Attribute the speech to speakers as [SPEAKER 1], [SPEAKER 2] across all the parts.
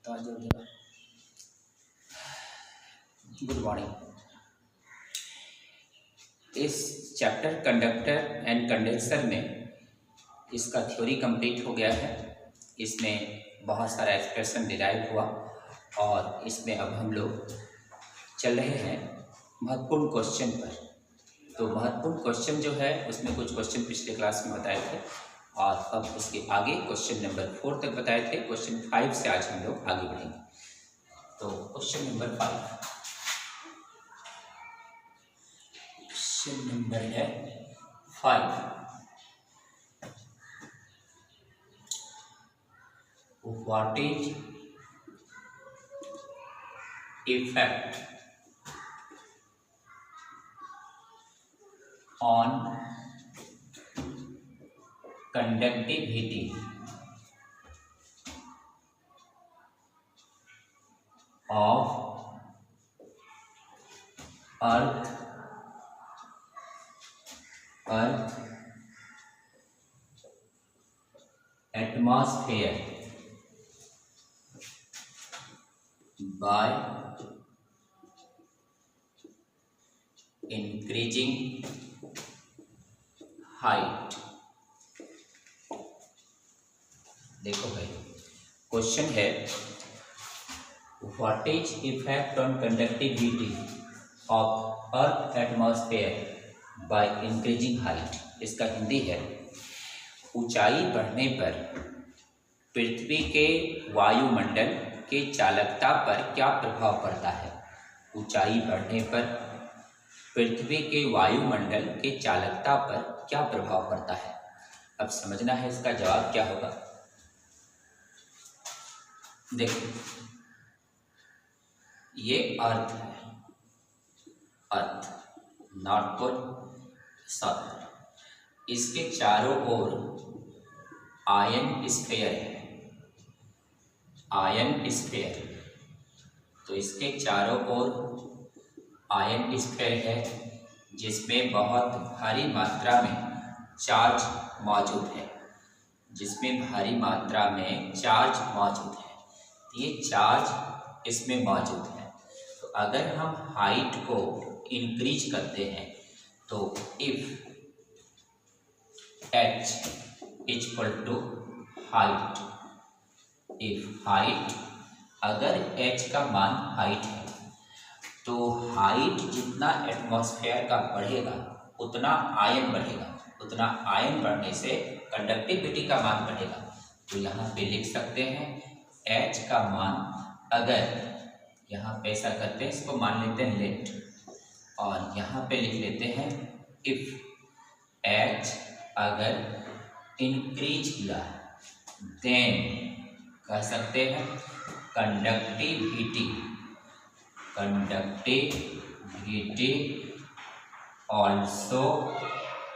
[SPEAKER 1] Good morning. इस chapter conductor and condenser में इसका थ्योरी कंप्लीट हो गया है। इसमें बहुत सारा एक्सप्रेशन डिराइव हुआ और इसमें अब हम लोग चल रहे हैं महत्वपूर्ण क्वेश्चन पर। तो महत्वपूर्ण क्वेश्चन जो है उसमें कुछ क्वेश्चन पिछले क्लास में बताए थे और अब उसके आगे क्वेश्चन नंबर 4 तक बताए थे। क्वेश्चन 5 से आज हम लोग आगे बढ़ेंगे। तो क्वेश्चन नंबर 5 नंबर है 5। What is effect on conductivity of earth atmosphere by increasing height। देखो भाई, क्वेश्चन है what is effect on conductivity of earth atmosphere by increasing height. इसका हिंदी है ऊंचाई बढ़ने पर पृथ्वी के वायुमंडल के चालकता पर क्या प्रभाव पड़ता है। ऊंचाई बढ़ने पर पृथ्वी के वायुमंडल के चालकता पर क्या प्रभाव पड़ता है। अब समझना है इसका जवाब क्या होगा। देखो, ये अर्थ है, अर्थ नॉर्थ पोल साउथ। इसके चारों ओर आयन स्फीयर है, आयन स्फीयर। तो इसके चारों ओर आयन स्फीयर है जिसमें बहुत भारी मात्रा में चार्ज मौजूद है, जिसमें भारी मात्रा में चार्ज मौजूद है। तो ये चार्ज इसमें मौजूद है। तो अगर हम हाइट को इंक्रीज करते हैं तो if h equal to height, if height, अगर h का मान हाइट है तो हाइट जितना एटमॉस्फेयर का बढ़ेगा उतना आयन बढ़ेगा, उतना आयन बढ़ने से कंडक्टिविटी का मान बढ़ेगा। तो यहाँ पे लिख सकते हैं h का मान, अगर यहाँ पे ऐसा करते हैं, इसको मान लेते हैं लेट और यहाँ पे लिख लेते हैं इफ h अगर इंक्रीज किया देन कह सकते हैं conductivity also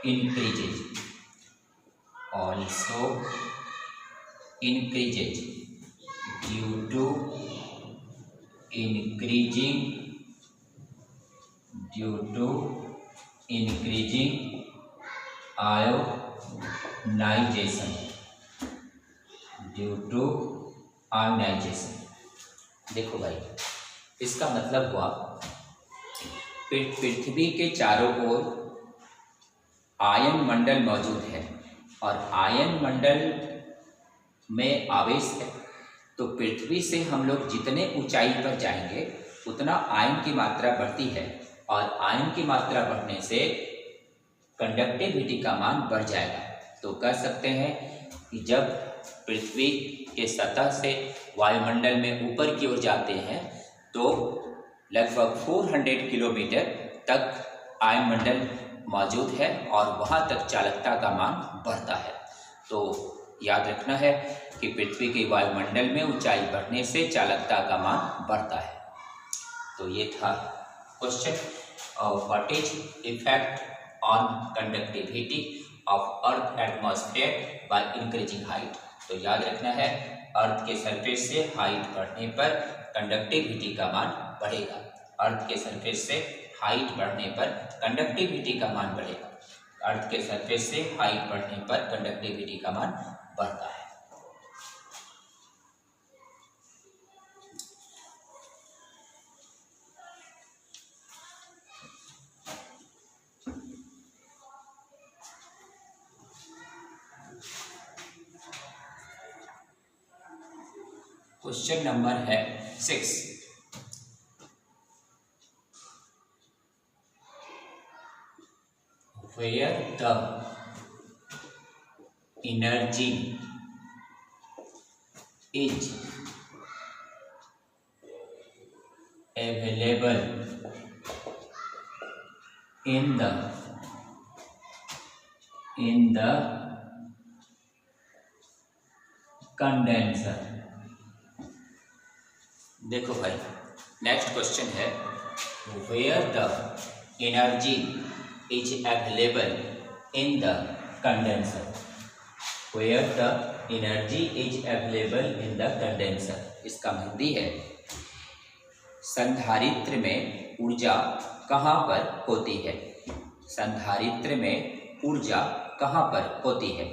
[SPEAKER 1] increases, due to increasing ionization, due to ionization. देखो भाई, इसका मतलब हुआ पृथ्वी के चारों ओर आयन मंडल मौजूद है और आयन मंडल में आवेश है। तो पृथ्वी से हम लोग जितने ऊंचाई पर जाएंगे उतना आयन की मात्रा बढ़ती है और आयन की मात्रा बढ़ने से कंडक्टिविटी का मान बढ़ जाएगा। तो कह सकते हैं कि जब पृथ्वी के सतह से वायुमंडल में ऊपर की ओर जाते हैं तो लगभग 400 किलोमीटर तक आयनमंडल मौजूद है और वहाँ तक चालकता का मान बढ़ता है। तो याद रखना है कि पृथ्वी के वायुमंडल में ऊंचाई बढ़ने से चालकता का मान बढ़ता है। तो ये था question, what is effect on conductivity of earth atmosphere by increasing height. तो याद रखना है अर्थ के सरफेस से हाइट बढ़ने पर कंडक्टिविटी का मान बढ़ेगा, अर्थ के सरफेस से हाइट बढ़ने पर कंडक्टिविटी का मान बढ़ेगा, अर्थ के सरफेस से हाइट बढ़ने पर कंडक्टिविटी का मान बढ़ता है। क्वेश्चन नंबर है 6। Where the energy is available in the condenser. देखो भाई, नेक्स्ट क्वेश्चन है where the energy is available in the condenser. Where the energy is available in the condenser, इसका हिंदी है संधारित्र में ऊर्जा कहाँ पर होती है। संधारित्र में ऊर्जा कहाँ पर होती है।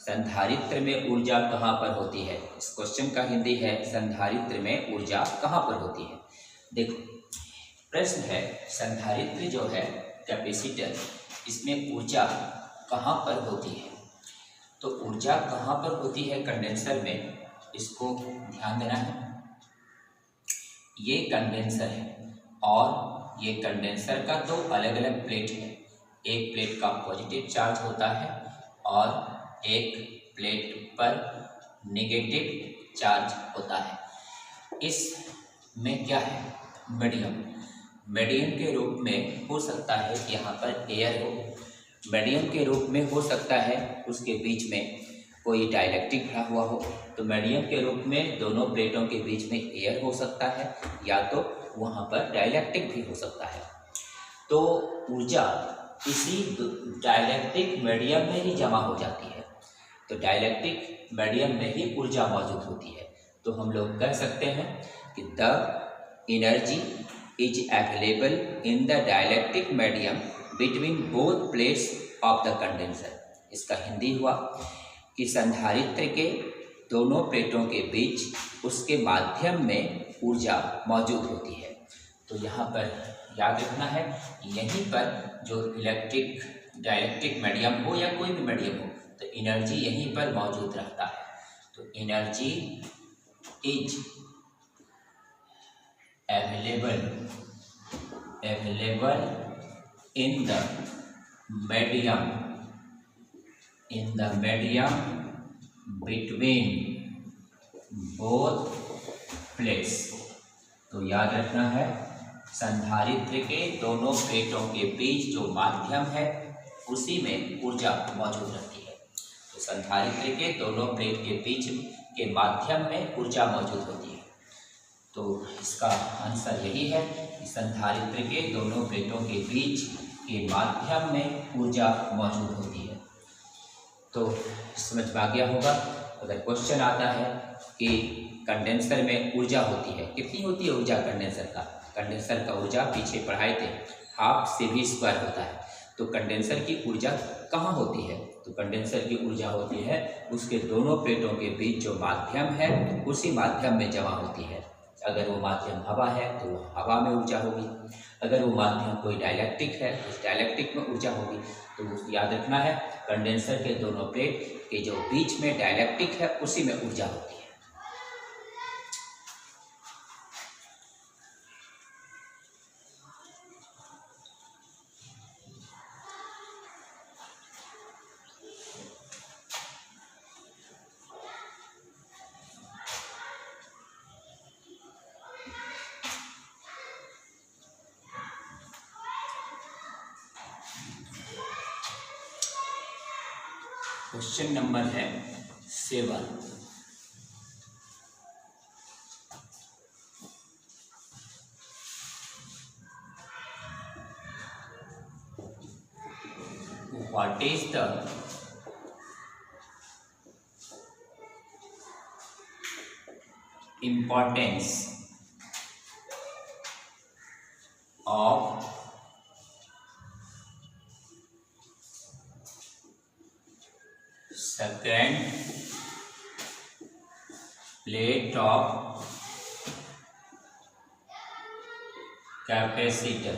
[SPEAKER 1] संधारित्र में ऊर्जा कहाँ पर होती है, इस क्वेश्चन का हिंदी है संधारित्र में ऊर्जा कहाँ पर होती है। देखो प्रश्न है संधारित्र जो है कैपेसिटर, इसमें ऊर्जा कहाँ पर होती है। तो ऊर्जा कहाँ पर होती है कंडेंसर में, इसको ध्यान देना है। ये कंडेंसर है और ये कंडेंसर का दो अलग अलग प्लेट है। एक प्लेट का पॉजिटिव चार्ज होता है और एक प्लेट पर नेगेटिव चार्ज होता है। इसमें क्या है, मीडियम के रूप में हो सकता है कि यहाँ पर एयर हो, मीडियम के रूप में हो सकता है उसके बीच में कोई डाइलेक्ट्रिक भरा हुआ हो। तो मीडियम के रूप में दोनों प्लेटों के बीच में एयर हो सकता है या तो वहाँ पर डाइलेक्ट्रिक भी हो सकता है। तो ऊर्जा इसी डाइलेक्ट्रिक मीडियम में ही जमा हो जाती है। तो डाइलेक्ट्रिक मीडियम में ही ऊर्जा मौजूद होती है। तो हम लोग कह सकते हैं कि the energy is available in the dielectric medium between both plates of the condenser. इसका हिंदी हुआ कि संधारित्र के दोनों प्लेटों के बीच उसके माध्यम में ऊर्जा मौजूद होती है। तो यहाँ पर याद रखना है, यहीं पर जो डाइलेक्ट्रिक मीडियम हो या कोई भी मीडियम हो, तो एनर्जी यहीं पर मौजूद रहता है। तो energy is available in the medium between both plates. तो याद रखना है संधारित्र के दोनों प्लेटों के बीच जो माध्यम है उसी में ऊर्जा मौजूद रहती है। तो संधारित्र के दोनों प्लेट के बीच के माध्यम में ऊर्जा मौजूद होती है। तो इसका आंसर यही है कि संधारित्र के दोनों प्लेटों के बीच के माध्यम में ऊर्जा मौजूद होती है। तो समझ में आ गया होगा। अगर क्वेश्चन आता है कि कंडेंसर में ऊर्जा होती है, कितनी होती है ऊर्जा कंडेंसर का ऊर्जा पीछे पढ़ाए थे, हाफ CV² होता है। तो कंडेंसर की ऊर्जा कहाँ होती है, तो कंडेंसर की ऊर्जा होती है उसके दोनों प्लेटों के बीच जो माध्यम है उसी माध्यम में जमा होती है। अगर वो माध्यम हवा है तो वो हवा में ऊर्जा होगी, अगर वो माध्यम कोई डाइलेक्ट्रिक है तो उस डाइलेक्ट्रिक में ऊर्जा होगी। तो याद रखना है कंडेंसर के दोनों प्लेट के जो बीच में डाइलेक्ट्रिक है उसी में ऊर्जा होती है। क्वेश्चन नंबर है 7। What is the importance of second plate of capacitor.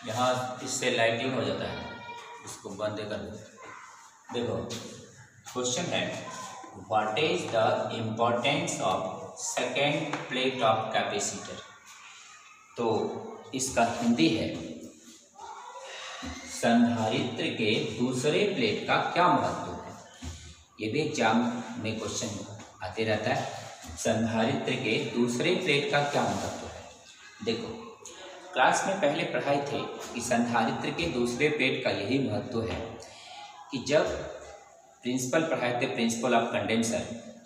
[SPEAKER 1] यहाँ इससे लाइटिंग हो जाता है, इसको बंद कर दो। देखो क्वेश्चन है what is the importance of second plate of capacitor. तो इसका हिंदी है संधारित्र के दूसरे प्लेट का क्या महत्व है। ये भी एग्जाम में क्वेश्चन आते रहता है, संधारित्र के दूसरे प्लेट का क्या महत्व है। देखो, क्लास में पहले पढ़ाए थे कि संधारित्र के दूसरे प्लेट का यही महत्व है कि जब प्रिंसिपल पढ़ाए थे, प्रिंसिपल ऑफ कंडेंसर,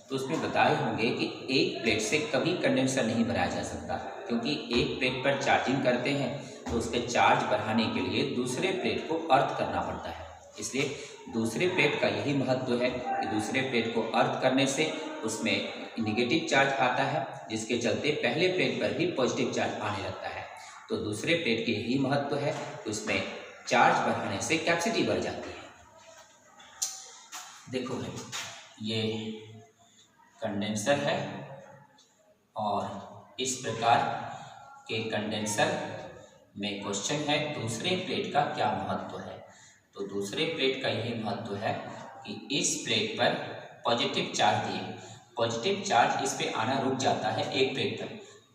[SPEAKER 1] तो उसमें बताए होंगे कि एक प्लेट से कभी कंडेंसर नहीं बनाया जा सकता, क्योंकि एक प्लेट पर चार्जिंग करते हैं तो उसके चार्ज बढ़ाने के लिए दूसरे प्लेट को अर्थ करना पड़ता है। इसलिए दूसरे प्लेट का यही महत्व है कि दूसरे प्लेट को अर्थ करने से उसमें निगेटिव चार्ज आता है, जिसके चलते पहले प्लेट पर भी पॉजिटिव चार्ज आने लगता है। तो दूसरे प्लेट के यही महत्व है, उसमें चार्ज बढ़ाने से कैपेसिटी बढ़ जाती है। देखो भाई, ये कंडेंसर है और इस प्रकार के कंडेंसर में क्वेश्चन है दूसरे प्लेट का क्या महत्व है। तो दूसरे प्लेट का यही महत्व है कि इस प्लेट पर पॉजिटिव चार्ज दिए, पॉजिटिव चार्ज इस पे आना रुक जाता है एक प्लेट पर।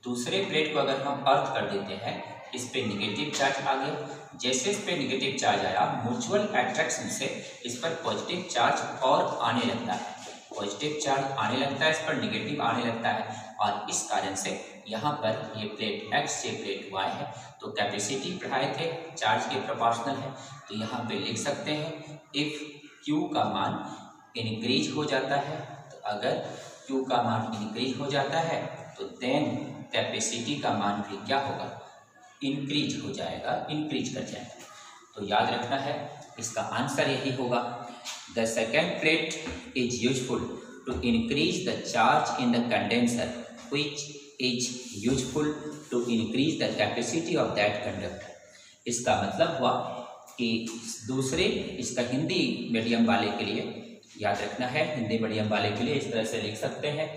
[SPEAKER 1] दूसरे प्लेट को अगर हम अर्थ कर देते हैं, इस पे निगेटिव चार्ज आ गया, जैसे इस पे निगेटिव चार्ज आया, म्यूचुअल अट्रैक्शन से इस पर पॉजिटिव चार्ज और आने लगता है, पॉजिटिव चार्ज आने लगता है, इस पर निगेटिव आने लगता है, और इस कारण से यहाँ पर ये प्लेट X, ये प्लेट Y है। तो कैपेसिटी पढ़ाए थे, चार्ज के प्रोपोर्शनल है, तो यहाँ पे लिख सकते हैं इफ़ Q का मान इंक्रीज हो जाता है, तो अगर Q का मान इंक्रीज हो जाता है तो देन कैपेसिटी का मान भी क्या होगा, इंक्रीज हो जाएगा, इंक्रीज कर जाएगा। तो याद रखना है, इसका आंसर यही होगा। The second plate is useful to increase the charge in the condenser which is useful to increase the capacity of that conductor। इसका मतलब हुआ कि दूसरे, इसका हिंदी मीडियम वाले के लिए याद रखना है, हिंदी मीडियम वाले के लिए इस तरह से लिख सकते हैं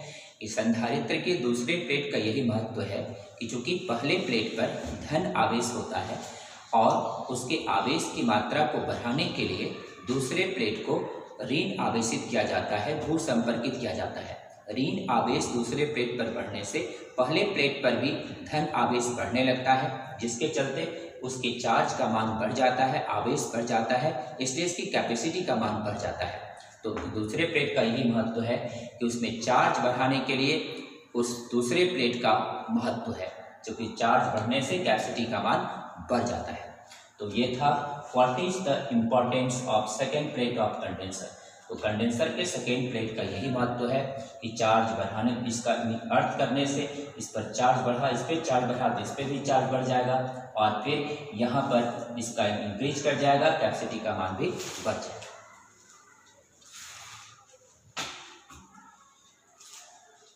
[SPEAKER 1] कि संधारित्र के दूसरे प्लेट का यही महत्व है कि चूंकि पहले प्लेट पर धन आवेश होता है और उसके आवेश की मात्रा को बढ़ाने के लिए दूसरे प्लेट को ऋण आवेशित किया जाता है, भू संपर्कित किया जाता है। ऋण आवेश दूसरे प्लेट पर बढ़ने से पहले प्लेट पर भी धन आवेश बढ़ने लगता है, जिसके चलते उसके चार्ज का मान बढ़ जाता है, आवेश बढ़ जाता है, इसलिए इसकी कैपेसिटी का मान बढ़ जाता है। तो दूसरे प्लेट का यही महत्व है कि उसमें चार्ज बढ़ाने के लिए उस दूसरे प्लेट का महत्व है, क्योंकि चार्ज बढ़ने से कैपेसिटी का मान बढ़ जाता है। तो ये था what is the importance of second plate of condenser. तो कंडेंसर के सेकेंड प्लेट का यही महत्व है कि चार्ज बढ़ाने, इसका अर्थ करने से इस पर चार्ज बढ़ा, इस पर चार्ज बढ़ा तो इस पर भी चार्ज बढ़ जाएगा, और फिर यहाँ पर इसका इंक्रीज कर जाएगा, कैपेसिटी का मान भी बढ़ जाएगा।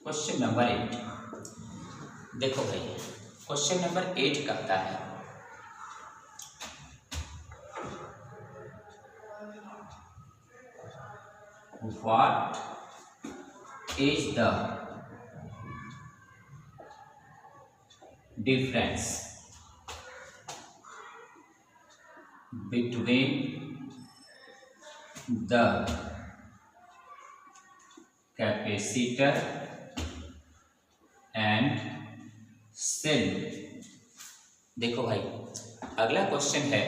[SPEAKER 1] क्वेश्चन नंबर 8 देखो भाई, क्वेश्चन नंबर 8 कहता है what is the difference between the capacitor and cell। देखो भाई, अगला क्वेश्चन है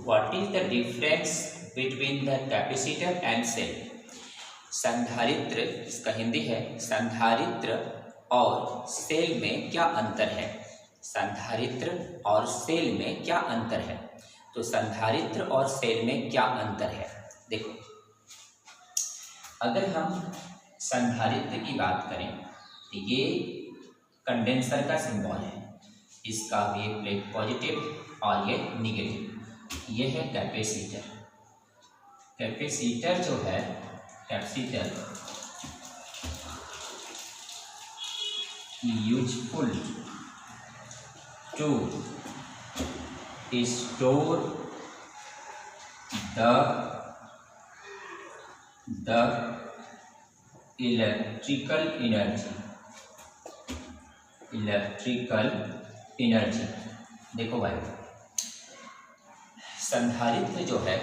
[SPEAKER 1] what is the difference between the capacitor and cell। संधारित्र, इसका हिंदी है संधारित्र और सेल में क्या अंतर है। संधारित्र और सेल में क्या अंतर है। तो संधारित्र और सेल में क्या अंतर है। देखो, अगर हम संधारित्र की बात करें तो ये कंडेंसर का सिंबल है, इसका ये प्लेट पॉजिटिव और ये निगेटिव। ये है कैपेसिटर। कैपेसिटर जो है, capacitor useful to store the electrical energy. देखो भाई, संधारित्र जो है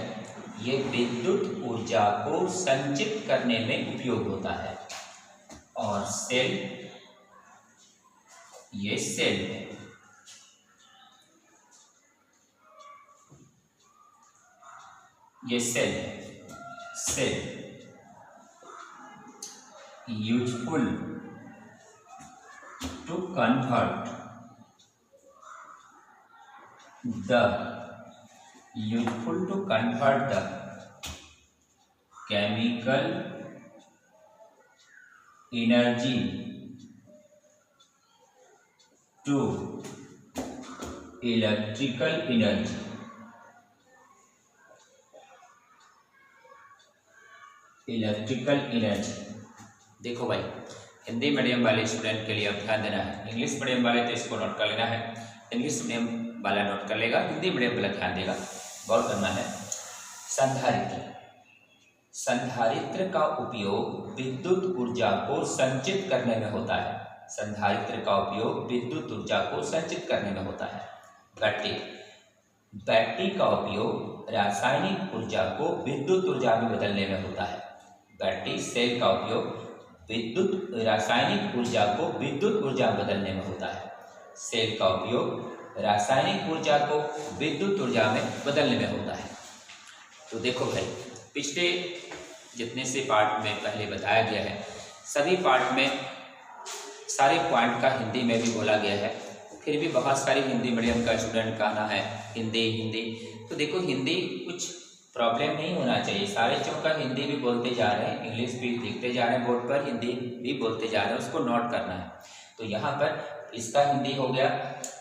[SPEAKER 1] ये विद्युत ऊर्जा को संचित करने में उपयोग होता है, और सेल, ये सेल है। ये सेल है। Cell useful to convert the useful to convert the chemical energy to electrical energy। Electrical energy. देखो भाई, हिंदी मीडियम वाले स्टूडेंट के लिए अब ध्यान देना है। इंग्लिश मीडियम वाले तो इसको नोट कर लेना है, इंग्लिश मीडियम वाला नोट कर लेगा, हिंदी मीडियम वाला ध्यान देगा, गौर करना है। संधारित्र। संधारित्र का उपयोग विद्युत ऊर्जा को संचित करने में होता है। संधारित्र का उपयोग विद्युत ऊर्जा को संचित करने में होता है। बैटरी। बैटरी का उपयोग रासायनिक ऊर्जा को विद्युत ऊर्जा में बदलने में होता है। बैटरी सेल का उपयोग रासायनिक ऊर्जा को विद्युत ऊर्जा में बदलने में होता है। सेल का उपयोग रासायनिक ऊर्जा को विद्युत ऊर्जा में बदलने में होता है। तो देखो भाई, पिछले जितने से पार्ट में पहले बताया गया है, सभी पार्ट में सारे पॉइंट का हिंदी में भी बोला गया है। फिर भी बहुत सारी हिंदी मीडियम का स्टूडेंट कहना है हिंदी। तो देखो, हिंदी कुछ प्रॉब्लम नहीं होना चाहिए। सारे चौका हिंदी भी बोलते जा रहे हैं, इंग्लिश भी लिखते जा रहे हैं बोर्ड पर, हिंदी भी बोलते जा रहे हैं, उसको नोट करना है। तो यहाँ पर इसका हिंदी हो गया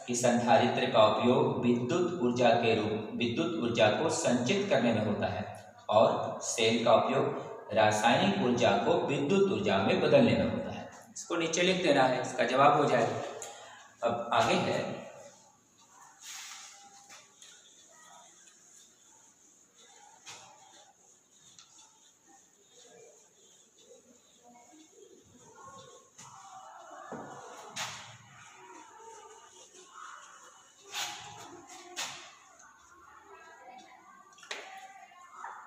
[SPEAKER 1] कि संधारित्र का उपयोग विद्युत ऊर्जा को संचित करने में होता है, और सेल का उपयोग रासायनिक ऊर्जा को विद्युत ऊर्जा में बदलने में होता है। इसको नीचे लिख देना है, इसका जवाब हो जाएगा। अब आगे है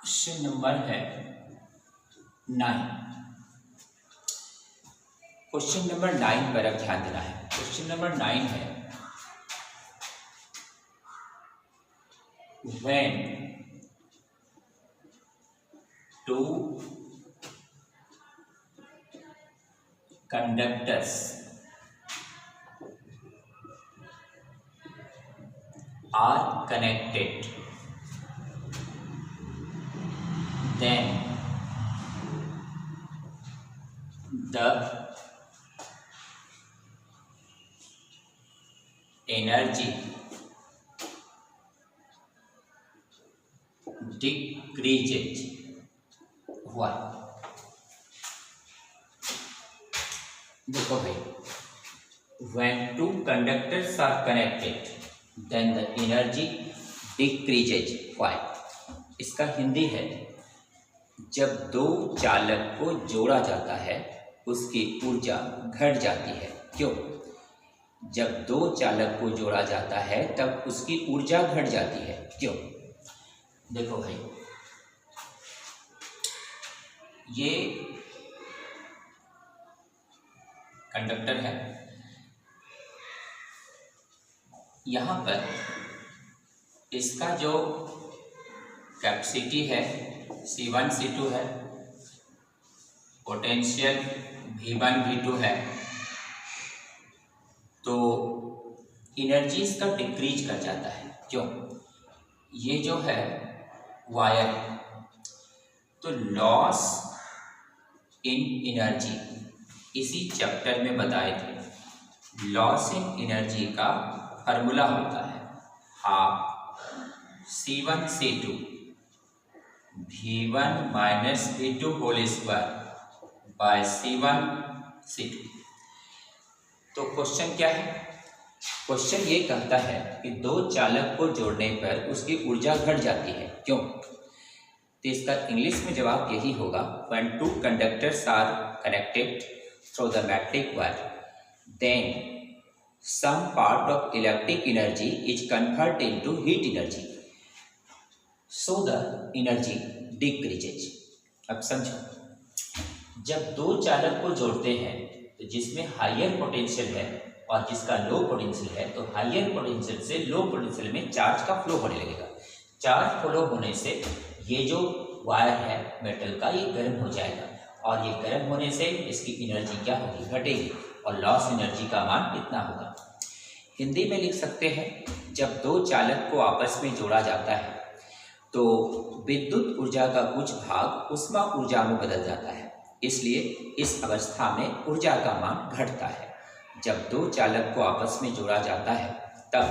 [SPEAKER 1] क्वेश्चन नंबर है 9। क्वेश्चन नंबर 9 पर अब ध्यान देना है। क्वेश्चन नंबर 9 है, when two conductors are connected, then the energy decreases। Why? देखो भाई, when two conductors are connected then the energy decreases। Why? इसका हिंदी है, जब दो चालक को जोड़ा जाता है उसकी ऊर्जा घट जाती है। क्यों? जब दो चालक को जोड़ा जाता है तब उसकी ऊर्जा घट जाती है। क्यों? देखो भाई, ये कंडक्टर है, यहाँ पर इसका जो कैपेसिटी है C1 C2 है, पोटेंशियल V1 V2 है, तो एनर्जी इसका डिक्रीज कर जाता है। क्यों? ये जो है वायर, तो लॉस इन एनर्जी इसी चैप्टर में बताए थे। लॉस इन एनर्जी का फार्मूला होता है half C1 C2 V1 minus V2 whole square by C1 C2। तो क्वेश्चन क्या है? क्वेश्चन ये कहता है कि दो चालक को जोड़ने पर उसकी ऊर्जा घट जाती है। क्यों? तो इसका इंग्लिश में जवाब यही होगा, when two conductors are connected through the metallic wire, then some part of electric energy is converted into heat energy, so the energy decreases। अब समझो, जब दो चालक को जोड़ते हैं तो जिसमें हायर पोटेंशियल है और जिसका लो पोटेंशियल है, तो हायर पोटेंशियल से लो पोटेंशियल में चार्ज का फ्लो होने लगेगा। चार्ज फ्लो होने से ये जो वायर है मेटल का, ये गर्म हो जाएगा और ये गर्म होने से इसकी एनर्जी क्या होगी, घटेगी और लॉस एनर्जी का मान कितना होगा। हिंदी में लिख सकते हैं, जब दो चालक को आपस में जोड़ा जाता है तो विद्युत ऊर्जा का कुछ भाग उष्मा ऊर्जा में बदल जाता है, इसलिए इस अवस्था में ऊर्जा का मान घटता है। जब दो चालक को आपस में जोड़ा जाता है तब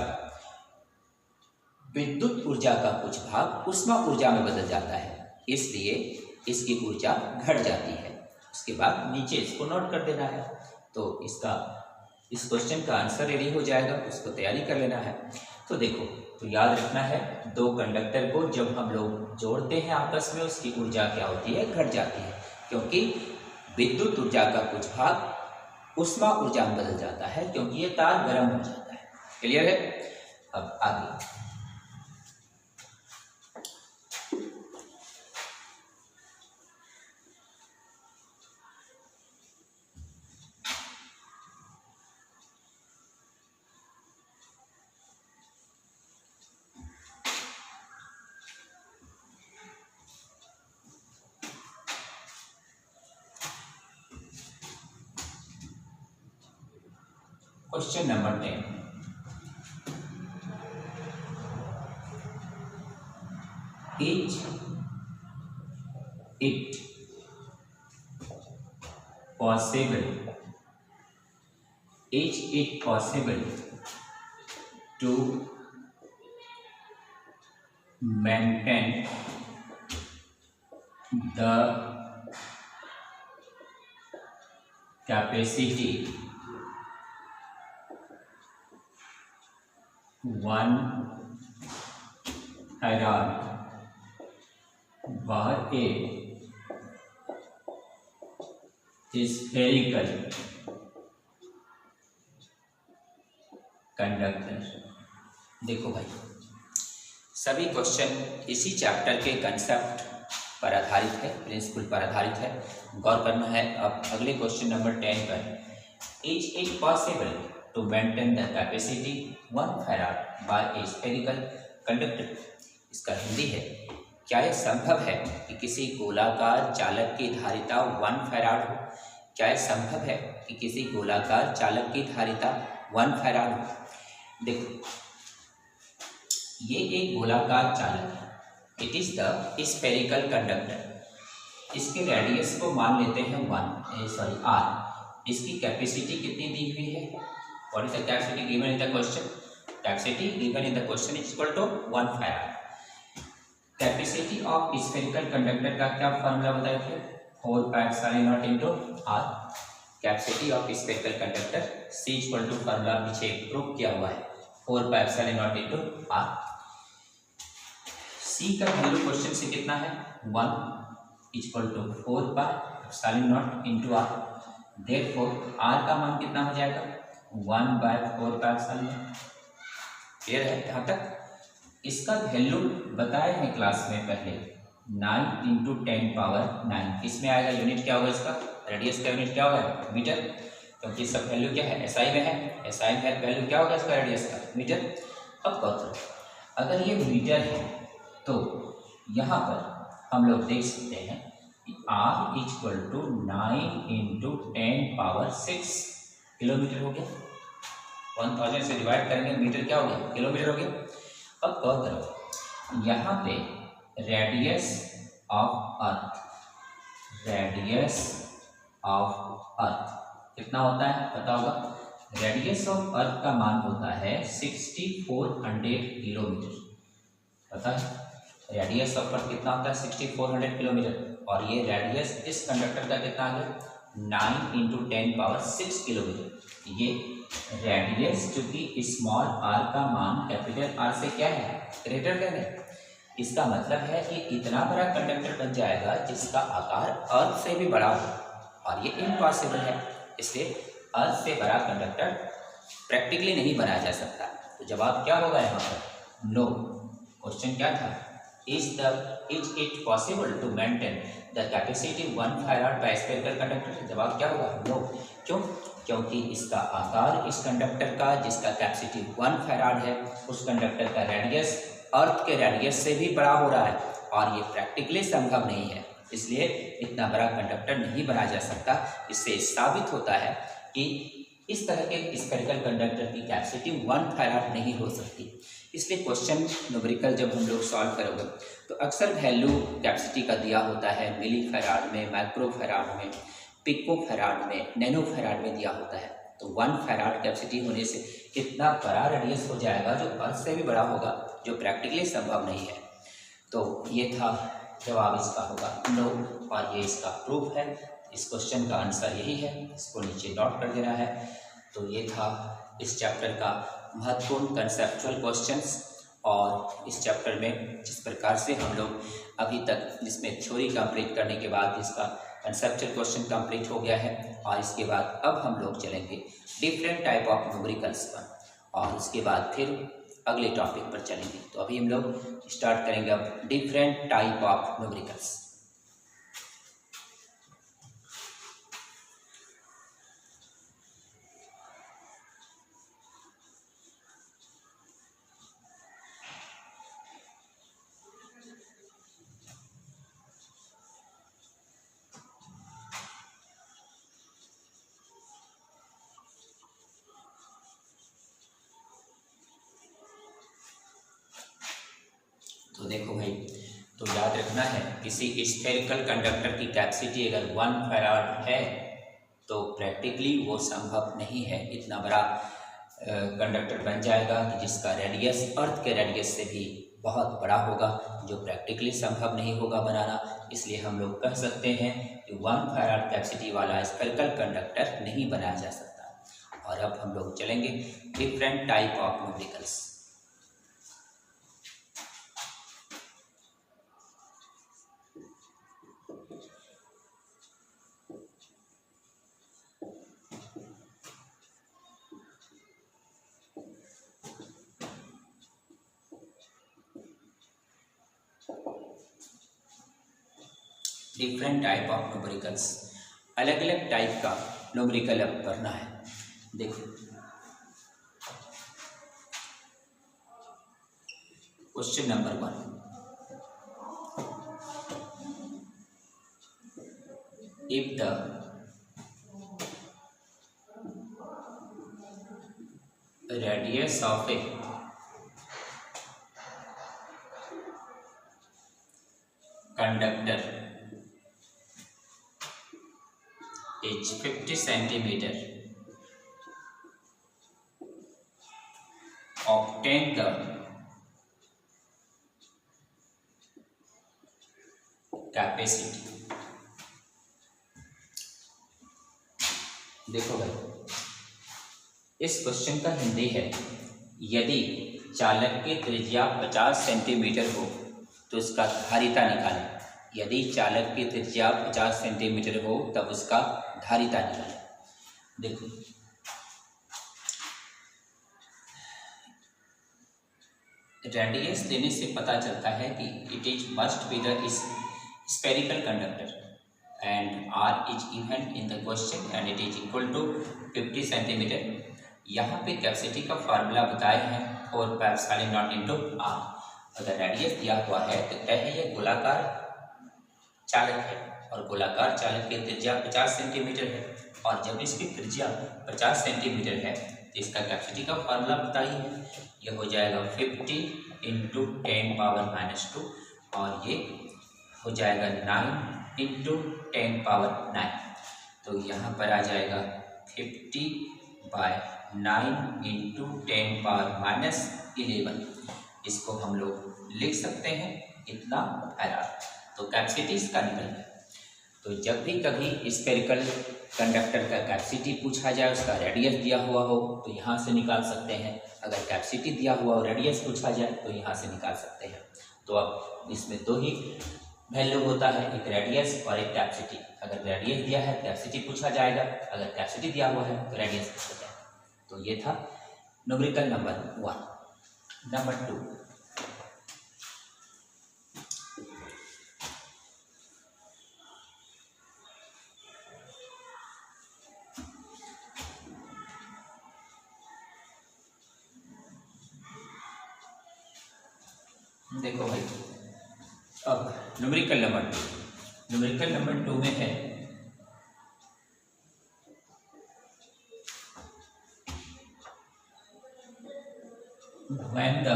[SPEAKER 1] विद्युत ऊर्जा का कुछ भाग उष्मा ऊर्जा में बदल जाता है, इसलिए इसकी ऊर्जा घट जाती है। उसके बाद नीचे इसको नोट कर देना है। तो इस क्वेश्चन का आंसर रेडी हो जाएगा, उसको तैयारी कर लेना है। तो देखो, तो याद रखना है, दो कंडक्टर को जब हम लोग जोड़ते हैं आपस में, उसकी ऊर्जा क्या होती है, घट जाती है, क्योंकि विद्युत ऊर्जा का कुछ भाग उष्मा ऊर्जा में बदल जाता है, क्योंकि ये तार गर्म हो जाता है। क्लियर है? अब आगे question number 10। Is it possible to maintain the capacity 1 farad by a spherical conductor. देखो भाई, सभी क्वेश्चन इसी चैप्टर के कंसेप्ट पर आधारित है, प्रिंसिपल पर आधारित है, गौर करना है। अब अगले क्वेश्चन नंबर 10 पर, is it possible to maintain the capacity 1 farad by a spherical conductor. इसका हिंदी है, क्या यह संभव है कि किसी गोलाकार चालक की धारिता 1 फैराड हो? क्या यह संभव है कि किसी गोलाकार चालक की धारिता 1 फैराड हो? देखो, ये एक गोलाकार चालक है, it is the spherical conductor. इसके रेडियस को मान लेते हैं r। इसकी कैपेसिटी कितनी दी हुई है? What is the capacity given in the question? Capacity given in the question is equal to 1 farad. Capacity of spherical conductor का क्या फॉर्मूला बताए थे? 4πε0 into r। Capacity of spherical conductor C equal to formula पीछे prove किया हुआ है, 4πε0 into r। C का value question से कितना है? 1 equal to 4πε0 into r। Therefore r का मान कितना हो जाएगा? 1/4πε0। क्लियर है यहाँ तक? इसका वैल्यू बताए हैं क्लास में पहले, 9 × 10⁻⁹। इसमें आएगा यूनिट क्या होगा इसका? रेडियस का यूनिट क्या होगा? मीटर, क्योंकि इसका वैल्यू क्या है? SI में है। SI में वैल्यू क्या होगा इसका? रेडियस का मीटर। अब करो, अगर ये मीटर है तो यहाँ पर हम लोग देख सकते हैं कि R इक्वल टू 9 × 10⁻⁶ किलोमीटर हो गया। 1000 से डिवाइड करेंगे, मीटर क्या हो गया? किलोमीटर हो गया। अब करो, यहाँ पे रेडियस ऑफ अर्थ कितना होता है पता होगा? रेडियस ऑफ अर्थ का मान होता है 6400 किलोमीटर। पता है रेडियस ऑफ अर्थ कितना होता है? 6400 किलोमीटर। और ये रेडियस इस कंडक्टर का कितना आ गया? 9 × 10⁻⁶ किलोमीटर। ये रेडियस चूंकि स्मॉल r का मान कैपिटल R से क्या है? ग्रेटर है। इसका मतलब है कि इतना बड़ा कंडक्टर बन जाएगा जिसका आकार अर्थ से भी बड़ा हो, और ये इम्पॉसिबल है। इसलिए अर्थ से बड़ा कंडक्टर प्रैक्टिकली नहीं बनाया जा सकता। तो जवाब क्या होगा यहाँ पर? नो। क्वेश्चन क्या था? Is it possible to maintain the capacity 1 farad by spherical conductor. जवाब क्या होगा? नो। क्यों? क्योंकि इसका आकार इस कंडक्टर का जिसका कैपेसिटी 1 फैराड है उस कंडक्टर का रेडियस अर्थ के रेडियस से भी बड़ा हो रहा है और ये प्रैक्टिकली संभव नहीं है, इसलिए इतना बड़ा कंडक्टर नहीं बनाया जा सकता। इससे साबित होता है कि इस तरह के स्फेरिकल कंडक्टर की कैपेसिटी 1 फैराड नहीं हो सकती। इसलिए क्वेश्चन न्यूमेरिकल जब हम लोग सॉल्व करोगे तो अक्सर वैल्यू कैपेसिटी का दिया होता है मिली फैराड में, माइक्रो फैराड में, पिको फैराड में, नैनो फैराड में दिया होता है। तो 1 फैराड कैपेसिटी होने से कितना बड़ा रेडियस हो जाएगा जो अर्थ से भी बड़ा होगा, जो प्रैक्टिकली संभव नहीं है। तो ये था जवाब, इसका होगा नो और ये इसका प्रूफ है। इस क्वेश्चन का आंसर यही है, इसको नीचे नोट कर देना है। तो ये था इस चैप्टर का महत्वपूर्ण कंसेप्चुअल क्वेश्चंस और इस चैप्टर में जिस प्रकार से हम लोग अभी तक जिसमें थ्योरी कंप्लीट करने के बाद इसका कंसेप्चुअल क्वेश्चन कंप्लीट हो गया है और इसके बाद अब हम लोग चलेंगे डिफरेंट टाइप ऑफ न्यूमेरिकल्स पर और उसके बाद फिर अगले टॉपिक पर चलेंगे। तो अभी हम लोग स्टार्ट करेंगे अब डिफरेंट टाइप ऑफ न्यूमेरिकल्स। तो देखो भाई, तो याद रखना है किसी स्फेरिकल कंडक्टर की कैपेसिटी अगर 1 फैराड है तो प्रैक्टिकली वो संभव नहीं है। इतना बड़ा कंडक्टर बन जाएगा कि जिसका रेडियस अर्थ के रेडियस से भी बहुत बड़ा होगा, जो प्रैक्टिकली संभव नहीं होगा बनाना। इसलिए हम लोग कह सकते हैं कि 1 फैराड कैपेसिटी वाला स्फेरिकल कंडक्टर नहीं बनाया जा सकता। और अब हम लोग चलेंगे different type of numericals. Different type of numericals, अलग अलग टाइप का न्यूमेरिकल अब करना है। देखो question number 1, if the radius of a conductor is 50 centimeter, obtain the capacity। देखो भाई, इस क्वेश्चन का हिंदी है, यदि चालक की त्रिज्या 50 सेंटीमीटर हो तो इसका धारिता निकालें। यदि चालक की त्रिज्या 50 सेंटीमीटर हो तब उसका धारिता निकालें। देखो रेडियस देने से पता चलता है कि it is must be the spherical conductor and R is even in the question and it is equal to 50 centimetre. यहाँ पे कैपेसिटी का फार्मूला बताए हैं 4 pi epsilon naught into R. अगर रेडियस दिया हुआ है तो तय है ये गोलाकार चालक है और गोलाकार चालक की त्रिज्या 50 सेंटीमीटर है और जब इसकी त्रिज्या 50 सेंटीमीटर है तो इसका कैपेसिटी का फार्मूला बताइए, ये हो जाएगा 50 इंटू 10 पावर -2 और ये हो जाएगा 9 इंटू 10 पावर 9। तो यहाँ पर आ जाएगा 50/9 इंटू 10 पावर -11। इसको हम लोग लिख सकते हैं इतना फैराड। तो कैपेसिटी इसका निकल गया। तो जब भी कभी स्फेरिकल कंडक्टर का कैपेसिटी पूछा जाए, उसका रेडियस दिया हुआ हो तो यहाँ से निकाल सकते हैं। अगर कैपेसिटी दिया हुआ हो रेडियस पूछा जाए तो यहाँ से निकाल सकते हैं। तो अब इसमें दो ही वैल्यू होता है, एक रेडियस और एक कैपेसिटी। अगर रेडियस दिया है कैपेसिटी पूछा जाएगा, अगर कैपेसिटी दिया हुआ है तो रेडियस पूछा जाएगा। तो ये था न्यूमेरिकल नंबर 1। नंबर 2, देखो भाई, अब न्यूमेरिकल नंबर 2 में है when the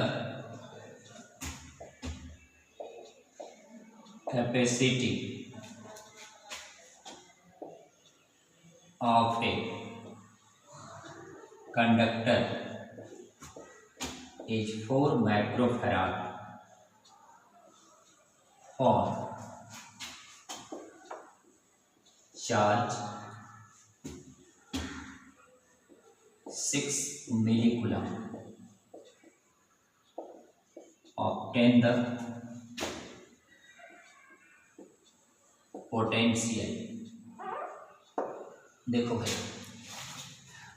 [SPEAKER 1] capacity of a conductor is 4 microfarad for charge 6 millicoulomb, obtain the potential. देखो भाई,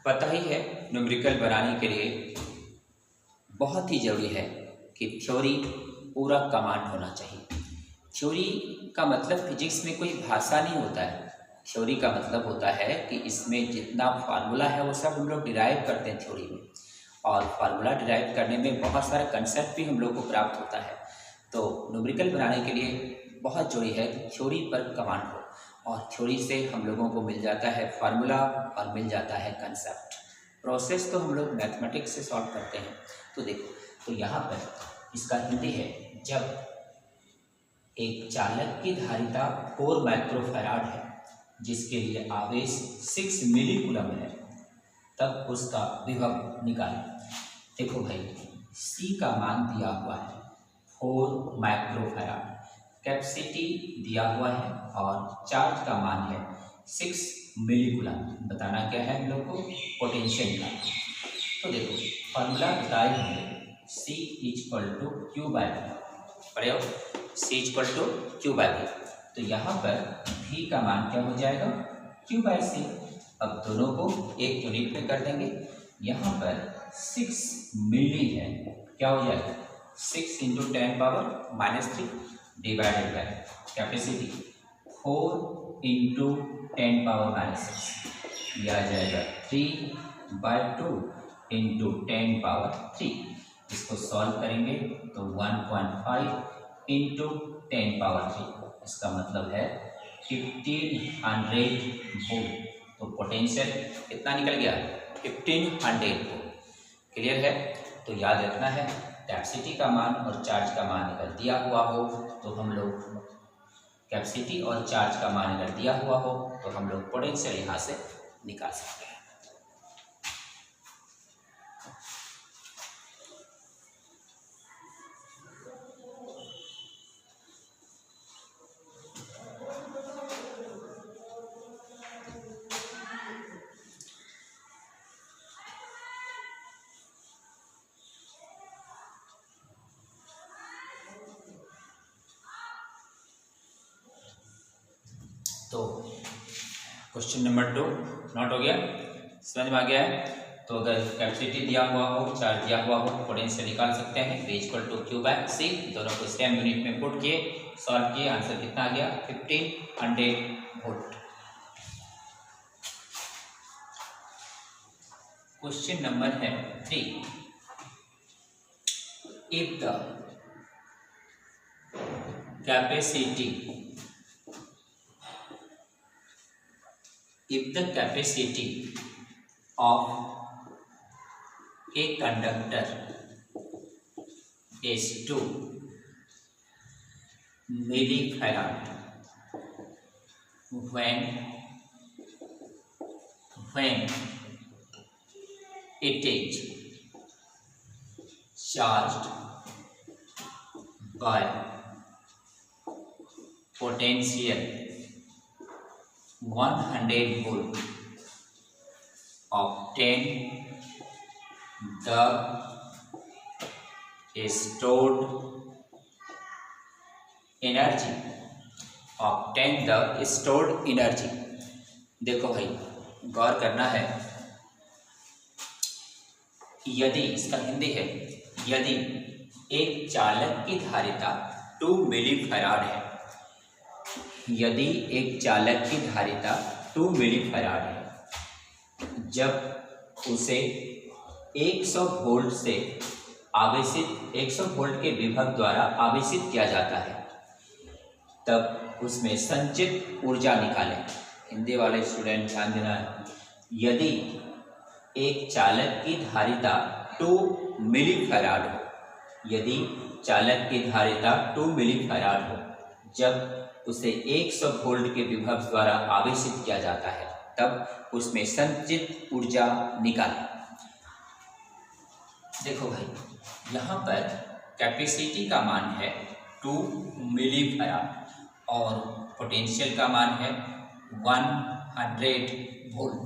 [SPEAKER 1] पता ही है न्यूमेरिकल बनाने के लिए बहुत ही जरूरी है कि थ्योरी पूरा कमांड होना चाहिए। थ्योरी का मतलब फिजिक्स में कोई भाषा नहीं होता है। थ्योरी का मतलब होता है कि इसमें जितना फार्मूला है वो सब हम लोग डिराइव करते हैं थ्योरी में, और फार्मूला डिराइव करने में बहुत सारा कंसेप्ट भी हम लोग को प्राप्त होता है। तो न्यूमेरिकल बनाने के लिए बहुत जरूरी है कि थ्योरी पर कमांड हो, और थ्योरी से हम लोगों को मिल जाता है फार्मूला और मिल जाता है कंसेप्ट। प्रोसेस तो हम लोग मैथमेटिक्स से सॉल्व करते हैं। तो देखो, तो यहाँ पर इसका हिंदी है, जब एक चालक की धारिता 4 माइक्रोफैराड है जिसके लिए आवेश 6 मिलीकूलम है, तब उसका विभव निकालें। देखो भाई, C का मान दिया हुआ है 4 माइक्रोफैराड, कैपेसिटी दिया हुआ है और चार्ज का मान है 6 मिलीकूलम। बताना क्या है हम लोग को? पोटेंशियल का। तो देखो, फार्मूला बताए होंगे C = Q/V, पढ़े हो? C = Q/V। तो यहाँ पर V का मान क्या हो जाएगा? Q/C। अब दोनों को एक यूनिट में कर देंगे। यहाँ पर 6 मिली है, क्या हो जाएगा? 6 × 10⁻³ डिवाइडेड बाय कैपेसिटी 4 × 10⁻⁶, यह आ जाएगा 3/2 × 10⁻³ इसको सॉल्व करेंगे तो 1.5 × 10⁻³, इसका मतलब है 1500 वोल्ट। तो पोटेंशियल कितना निकल गया? 1500 वोल्ट। क्लियर है? तो याद रखना है, कैपेसिटी का मान और चार्ज का मान अगर दिया हुआ हो तो हम लोग कैपेसिटी और चार्ज का मान अगर दिया हुआ हो तो हम लोग पोटेंशियल यहाँ से निकाल सकते हैं। तो क्वेश्चन नंबर 2 नोट हो गया, समझ में आ गया है? तो अगर कैपेसिटी दिया हुआ हो, चार्ज दिया हुआ हो, पोटेंशियल निकाल सकते हैं। V = Q/C, दोनों को सेम यूनिट में पुट किए, सॉल्व किए, आंसर कितना आ गया? 1500 वोल्ट। क्वेश्चन नंबर है 3, if the capacity of a conductor is 2 millifarad when it is charged by potential 100 volt, obtain the stored energy। देखो भाई, गौर करना है, यदि, इसका हिंदी है, यदि एक चालक की धारिता 2 मिलीफैराड है, यदि एक चालक की धारिता 2 मिलीफैराड है, जब उसे 100 वोल्ट से आवेशित 100 वोल्ट के विभव द्वारा आवेशित किया जाता है, तब उसमें संचित ऊर्जा निकालें। हिंदी वाले स्टूडेंट ध्यान देना है। यदि एक चालक की धारिता 2 मिलीफैराड हो, यदि चालक की धारिता 2 मिलीफैराड हो, जब उसे 100 वोल्ट के विभव द्वारा आवेशित किया जाता है, तब उसमें संचित ऊर्जा निकालें। देखो भाई, यहाँ पर कैपेसिटी का मान है 2 मिलीफैराड और पोटेंशियल का मान है 100 वोल्ट।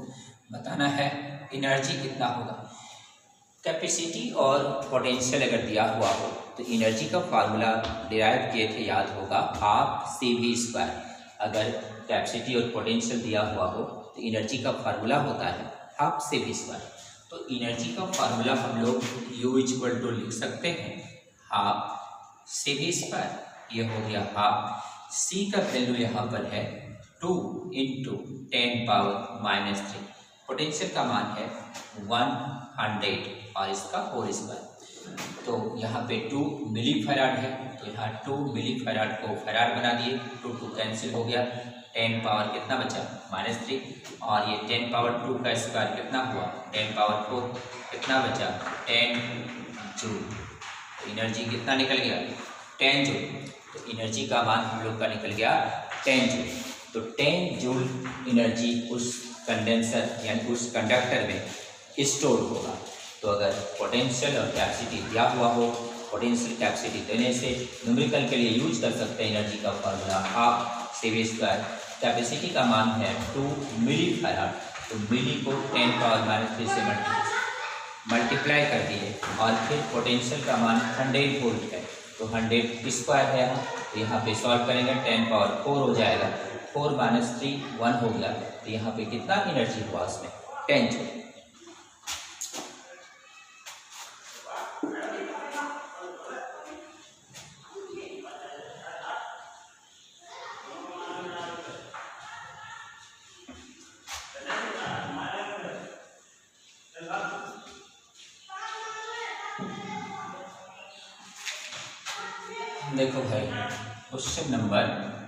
[SPEAKER 1] बताना है एनर्जी कितना होगा। कैपेसिटी और पोटेंशियल अगर दिया हुआ हो तो एनर्जी का फार्मूला डिराइव किए थे, याद होगा, हाफ CV²। अगर कैपेसिटी और पोटेंशियल दिया हुआ हो तो एनर्जी का फार्मूला होता है हाफ CV²। तो एनर्जी का फार्मूला हम लोग U लिख सकते हैं हाफ CV²। ये हो गया हाफ। C का वैल्यू यहाँ पर है 2 × 10⁻³ पोटेंशियल का मान है 100 और इसका होल स्क्वायर। तो यहाँ पे 2 मिलीफैराड है, तो यहाँ 2 मिलीफैराड को फैराड बना दिए, 2 कैंसिल हो गया, 10 पावर कितना बचा -3, और ये 10⁻² का स्क्वायर कितना हुआ 10⁻4, कितना बचा 10 जूल। तो एनर्जी कितना निकल गया 10 जूल। तो एनर्जी का मान हम लोग का निकल गया 10 जूल। तो 10 जूल एनर्जी उस कंडेंसर यानी उस कंडक्टर में स्टोर होगा। तो अगर पोटेंशियल और कैपेसिटी दिया हुआ हो, पोटेंशियल कैपेसिटी देने से न्यूमेरिकल के लिए यूज कर सकते हैं एनर्जी का फार्मूला हाफ CV²। कैपेसिटी का मान है 2 मिलीफैराड, तो मिली को 10⁻³ से मल्टीप्लाई कर दिए, और फिर पोटेंशियल का मान 100 वोल्ट है, तो 100 स्क्वायर है यहाँ, तो यहाँ पे सॉल्व करेंगे 10⁻4 हो जाएगा, 4 - 3 1 हो गया। तो यहाँ पे कितना एनर्जी हुआ उसमें 10 जूल। देखो भाई, question number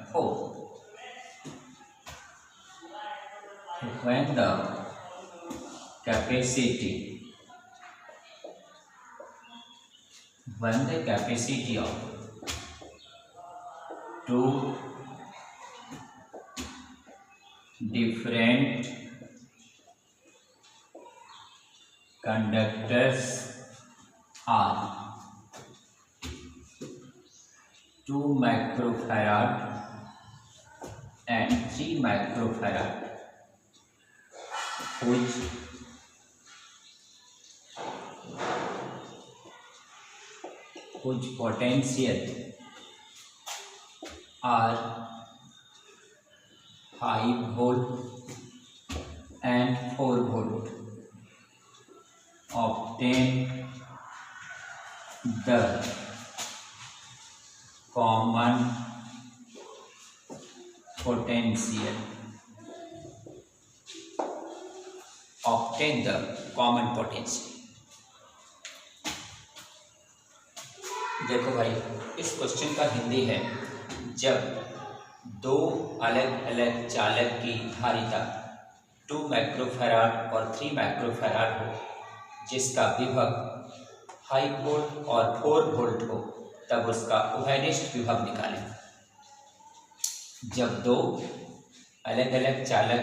[SPEAKER 1] 4। When the capacity of two different conductors are 2 microfarad and 3 microfarad, whose potential are 5 volt and 4 volt, obtain the common potential. Obtain the common potential। देखो भाई, इस क्वेश्चन का हिंदी है, जब दो अलग अलग चालक की धारिता 2 माइक्रोफैराड और 3 माइक्रोफैराड हो, जिसका विभव 5 वोल्ट और 4 वोल्ट हो, तब उसका उभयनिष्ठ विभव निकालें। जब दो अलग अलग चालक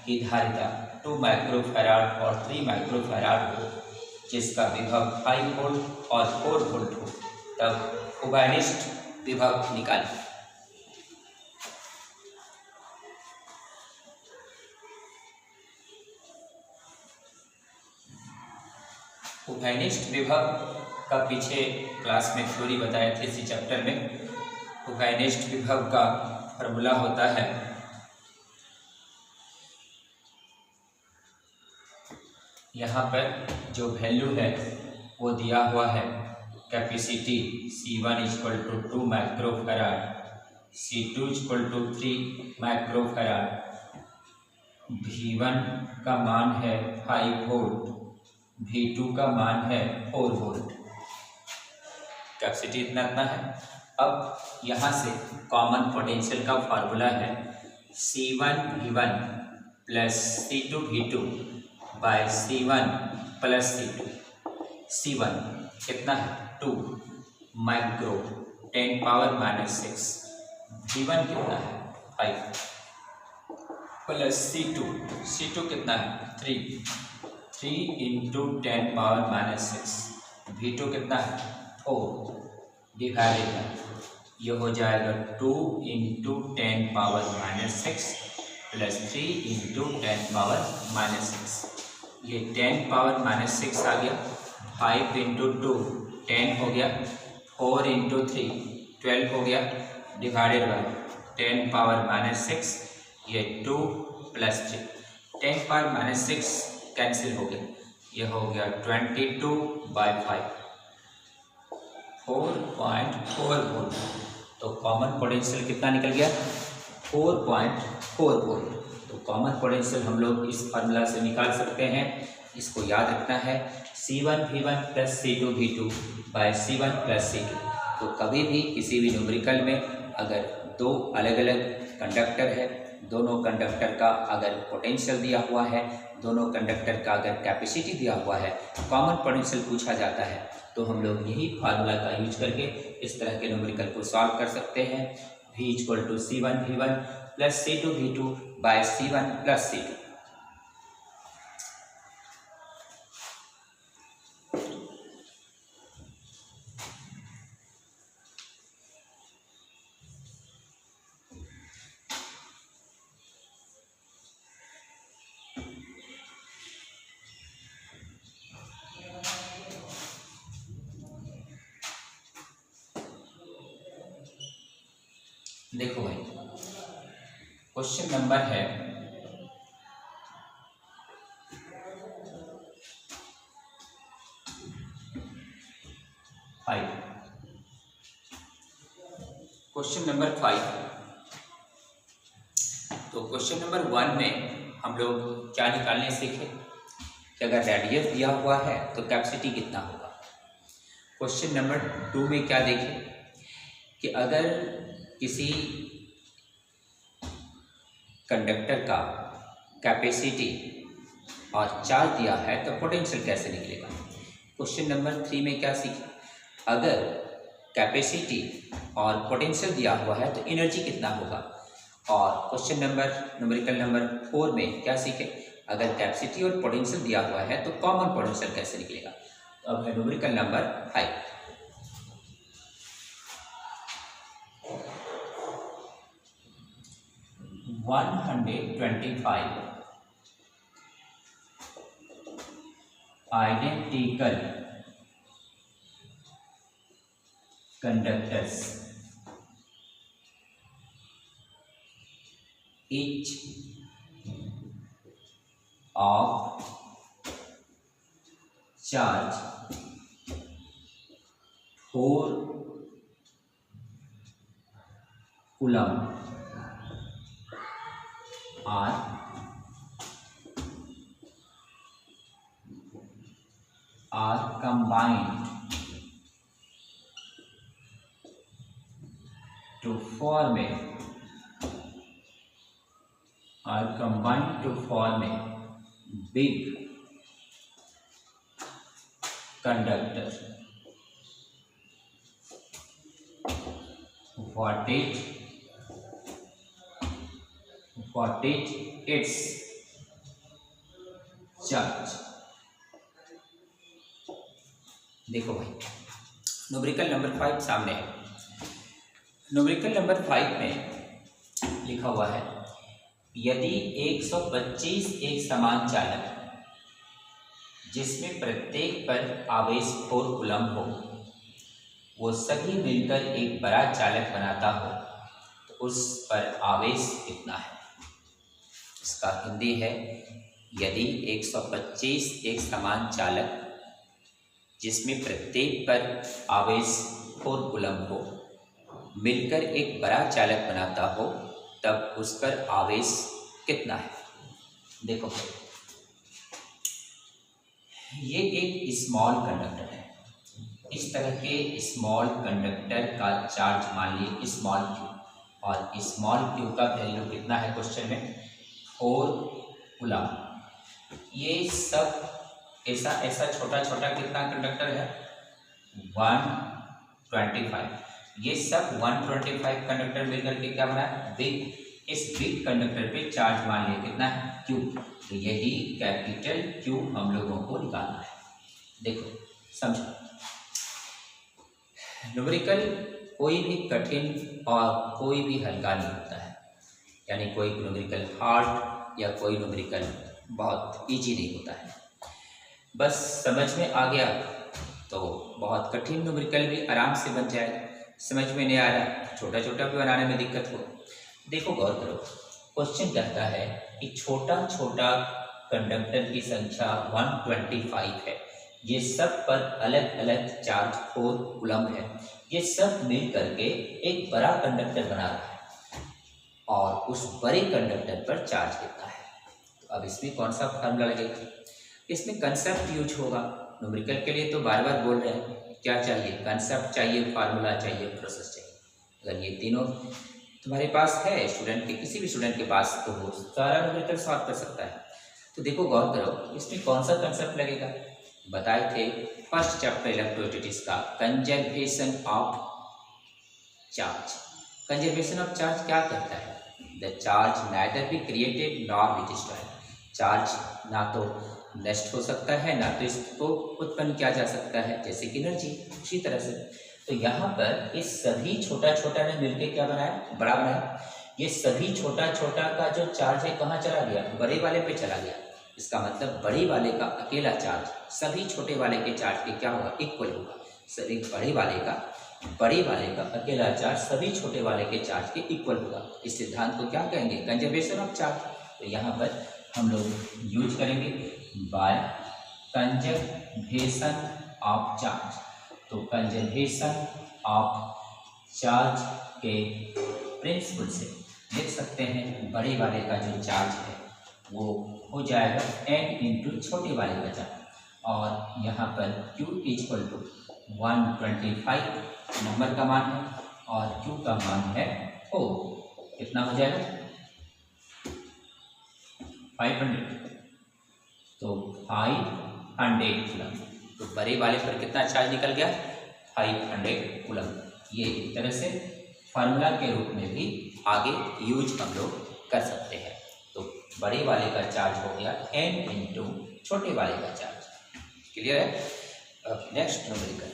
[SPEAKER 1] की धारिता 2 माइक्रोफैराड और 3 माइक्रोफैराड हो, जिसका विभव 5 वोल्ट और 4 वोल्ट हो, तब उभयनिष्ठ विभव निकालें। उभयनिष्ठ विभव का पीछे क्लास में थ्योरी बताए थे इसी चैप्टर में। उभयनिष्ठ विभव का फॉर्मूला होता है यहाँ पर जो वैल्यू है वो दिया हुआ है, capacity C1 = 2 microfarad, C2 = 3 microfarad, V1 का मान है 5 वोल्ट, V2 का मान है 4 वोल्ट। कैपेसिटी इतना इतना है। अब यहाँ से कॉमन पोटेंशियल का फार्मूला है C1V1 plus C2V2 by C1 plus C2। C1 कितना है 2 माइक्रो 10⁻⁻⁶। V1 कितना है 5 प्लस C2 कितना है 3 इंटू 10⁻⁻⁶। V2 कितना है 4 डिवाइडेड बाय ये हो जाएगा 2 इंटू 10⁻⁻⁶ प्लस 3 इंटू 10⁻⁻⁶। ये 10⁻⁻⁶ आ गया। 5 इंटू 2 10 हो गया। 4 इंटू 3 12 हो गया डिवाइडेड बाय 10⁻⁻⁶। ये 2 प्लस 3 10⁻⁻⁶ कैंसिल हो गया। ये हो गया 22/5 4.4 वोल्ट। तो कॉमन पोटेंशियल कितना निकल गया 4.4 वोल्ट। तो कॉमन पोटेंशियल हम लोग इस फार्मूला से निकाल सकते हैं। इसको याद रखना है C1V1 plus C2V2 by C1 plus C2। तो कभी भी किसी भी न्यूमेरिकल में अगर दो अलग अलग कंडक्टर है, दोनों कंडक्टर का अगर पोटेंशियल दिया हुआ है, दोनों कंडक्टर का अगर कैपेसिटी दिया हुआ है, कॉमन पोटेंशियल पूछा जाता है, तो हम लोग यही फार्मूला का यूज करके इस तरह के न्यूमेरिकल को सॉल्व कर सकते हैं। V = C1V1 plus C2V2 by C1 plus C2। देखो भाई क्वेश्चन नंबर है 5। Question number 5। तो क्वेश्चन नंबर 1 में हम लोग क्या निकालने सीखे कि अगर रेडियस दिया हुआ है तो कैपेसिटी कितना होगा। क्वेश्चन नंबर 2 में क्या देखें कि अगर किसी कंडक्टर का कैपेसिटी और चार्ज दिया है तो पोटेंशियल कैसे निकलेगा। क्वेश्चन नंबर 3 में क्या सीखे, अगर कैपेसिटी और पोटेंशियल दिया हुआ है तो एनर्जी कितना होगा। और क्वेश्चन नंबर न्यूमेरिकल नंबर 4 में क्या सीखे, अगर कैपेसिटी और पोटेंशियल दिया हुआ है तो कॉमन पोटेंशियल कैसे निकलेगा। तो अब है numerical number 5। $125 identical conductors, each of charge 4 coulomb are combined to form a big conductor. What is its charge। देखो भाई न्यूमेरिकल नंबर 5 सामने है। न्यूमेरिकल नंबर 5 में लिखा हुआ है यदि 125 एक समान चालक जिसमें प्रत्येक पर आवेश 4 कूलम्ब हो, वो सभी मिलकर एक बड़ा चालक बनाता हो तो उस पर आवेश कितना है। इसका हिंदी है यदि 125 एक समान चालक जिसमें प्रत्येक पर आवेश 4 कूलम्ब हो मिलकर एक बड़ा चालक बनाता हो तब उस पर आवेश कितना है। देखो ये एक स्मॉल कंडक्टर है, इस तरह के स्मॉल कंडक्टर का चार्ज मान लीजिए स्मॉल क्यू, और स्मॉल क्यू का वैल्यू कितना है क्वेश्चन में 4 कूलम। ये सब ऐसा ऐसा छोटा छोटा कितना कंडक्टर है 125, ये सब 125 कंडक्टर मिलकर के क्या बना है बिग। इस बिग कंडक्टर पे चार्ज मान लिया कितना है क्यू, तो यही कैपिटल क्यू हम लोगों को निकालना है। देखो समझो, न्यूमेरिकल कोई भी कठिन और कोई भी हल्का नहीं होता है, यानी कोई न्यूमेरिकल हार्ड या कोई न्यूमेरिकल बहुत इजी नहीं होता है। बस समझ में आ गया तो बहुत कठिन न्यूमेरिकल भी आराम से बन जाएगा, समझ में नहीं आ रहा छोटा छोटा भी बनाने में दिक्कत हो। देखो गौर करो, क्वेश्चन कहता है कि छोटा छोटा कंडक्टर की संख्या 125 है, ये सब पर अलग अलग चार्ज 4 कूलम है, ये सब मिल करके एक बड़ा कंडक्टर बना रहा है और उस बड़े कंडक्टर पर चार्ज कितना है। तो अब इसमें कौन सा फार्मूला लगेगा, इसमें कंसेप्ट यूज होगा। न्यूमेरिकल के लिए तो बार बार बोल रहे हैं क्या चाहिए, कंसेप्ट चाहिए, फार्मूला चाहिए, प्रोसेस चाहिए। अगर ये तीनों तुम्हारे पास है स्टूडेंट के, किसी भी स्टूडेंट के पास, तो वो सारा न्यूमेरिकल सॉल्व कर सकता है। तो देखो गौर करो, इसमें कौन सा कंसेप्ट लगेगा, बताए थे फर्स्ट चैप्टर इलेक्ट्रोस्टैटिक्स का conservation of charge. Conservation of charge क्या कहता है, the charge neither be created nor be destroyed. Charge ना तो नष्ट हो सकता है ना तो इसको उत्पन्न किया जा सकता है, जैसे कि एनर्जी। उसी तरह से तो यहाँ पर इस सभी छोटा छोटा ने मिलकर क्या बनाया, बड़ा बनाया। ये सभी छोटा छोटा का जो चार्ज है कहाँ चला गया, बड़े वाले पे चला गया। इसका मतलब बड़े वाले का अकेला चार्ज सभी छोटे वाले के चार्ज के क्या होगा, इक्वल होगा। सभी बड़े वाले का अकेला चार्ज सभी छोटे वाले के चार्ज के इक्वल होगा। इस सिद्धांत को क्या कहेंगे, कंजर्वेशन ऑफ चार्ज। तो यहाँ पर हम लोग यूज करेंगे बाय कंजर्वेशन ऑफ चार्ज। तो कंजर्वेशन ऑफ चार्ज के प्रिंसिपल से देख सकते हैं बड़े वाले का जो चार्ज है वो हो जाएगा n इंटू छोटे वाले का चार्ज, और यहाँ पर Q इक्वल टू 125 नंबर का मान है और Q का मान है 4, कितना हो जाएगा 500। तो 500 कूलम, तो बड़े वाले पर कितना चार्ज निकल गया 500 कूलम। ये एक तरह से फार्मूला के रूप में भी आगे यूज हम लोग कर सकते हैं। तो बड़े वाले का चार्ज हो गया n इंटू छोटे वाले का चार्ज। क्लियर है। अब नेक्स्ट न्यूमेरिकल,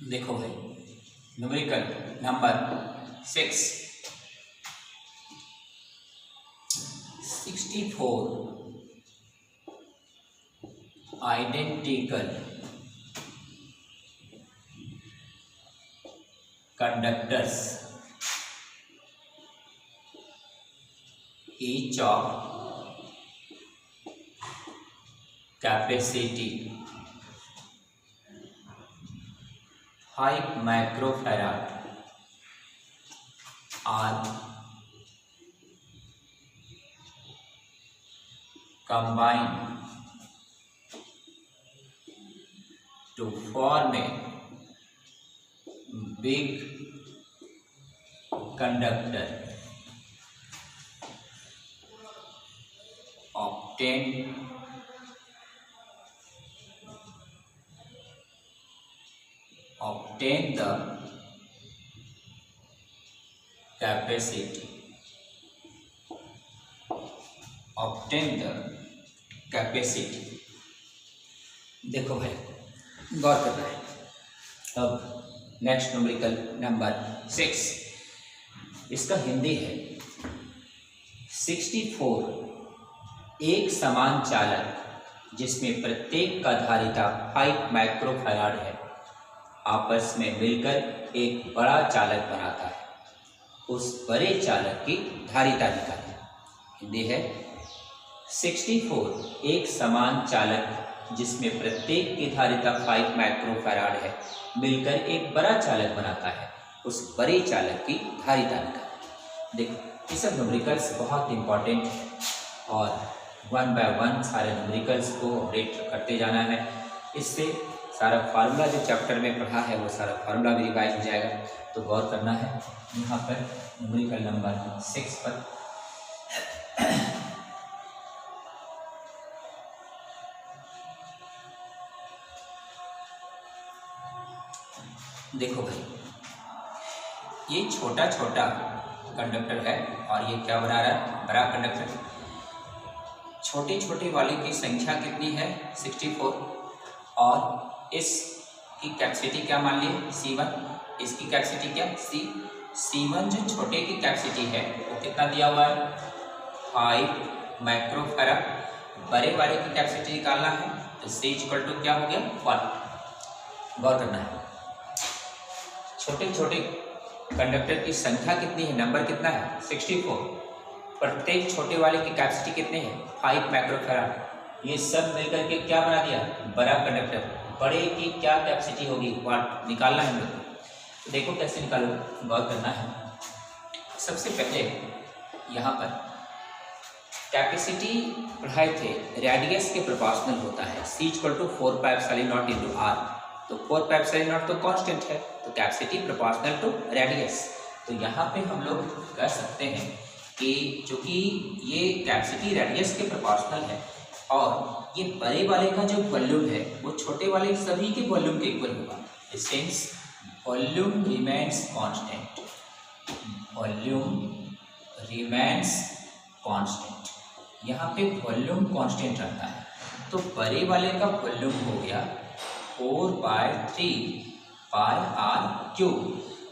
[SPEAKER 1] देखो भाई numerical number 6, 64 identical conductors each of capacity 5 microfarad are combined to form a big conductor obtain the capacity। देखो भाई गौर करना है। अब नेक्स्ट न्यूमेरिकल नंबर 6, इसका हिंदी है 64 एक समान चालक जिसमें प्रत्येक का धारिता 5 माइक्रोफैराड है आपस में मिलकर एक बड़ा चालक बनाता है, उस बड़े चालक की धारिता निकालें। हिंदी है 64 एक समान चालक जिसमें प्रत्येक की धारिता 5 माइक्रोफैराड है मिलकर एक बड़ा चालक बनाता है, उस बड़े चालक की धारिता निकालें। देखो ये सब न्यूमेरिकल्स बहुत इंपॉर्टेंट है और 1 बाय 1 सारे न्यूमेरिकल्स को अपडेट करते जाना है। इससे सारा फार्मूला जो चैप्टर में पढ़ा है वो सारा फार्मूला भी रिवाइज हो जाएगा। तो गौर करना है यहाँ पर न्यूमेरिकल नंबर 6 पर। देखो भाई, ये छोटा छोटा कंडक्टर है और ये क्या बना रहा है, बड़ा कंडक्टर। छोटे छोटे वाले की संख्या कितनी है, 64, और इसकी कैपेसिटी क्या मान लिए, C1। इसकी कैपेसिटी क्या, C1 जो छोटे की कैपेसिटी है वो कितना दिया हुआ है, 5 माइक्रोफैराड। बड़े वाले की कैपेसिटी निकालना है तो C = क्या हो गया, 1। गौर करना है, छोटे छोटे कंडक्टर की संख्या कितनी है, नंबर कितना है, 64। प्रत्येक छोटे वाले की कैपेसिटी कितनी है, 5 माइक्रोफैराड। ये सब मिलकर के क्या बना दिया, बड़ा कंडक्टर। बड़े की क्या कैपेसिटी होगी, वाट निकालना है हम लोग। तो देखो कैसे निकालो, गौर करना है। सबसे पहले यहाँ पर कैपेसिटी पढ़ाए थे, रेडियस के प्रोपोर्शनल होता है। C = 4πε0 × r। तो 4πε0 तो कांस्टेंट है, तो कैपेसिटी प्रोपोर्शनल टू रेडियस। तो यहाँ पे हम लोग कह सकते हैं कि चूंकि ये कैपेसिटी रेडियस के प्रोपोर्शनल है और ये बड़े वाले का जो वॉल्यूम है वो छोटे वाले सभी के वॉल्यूम के इक्वल होगा। Since volume remains constant, volume remains constant, यहाँ पे वॉल्यूम कांस्टेंट रहता है। तो बड़े वाले का वॉल्यूम हो गया 4/3 πr³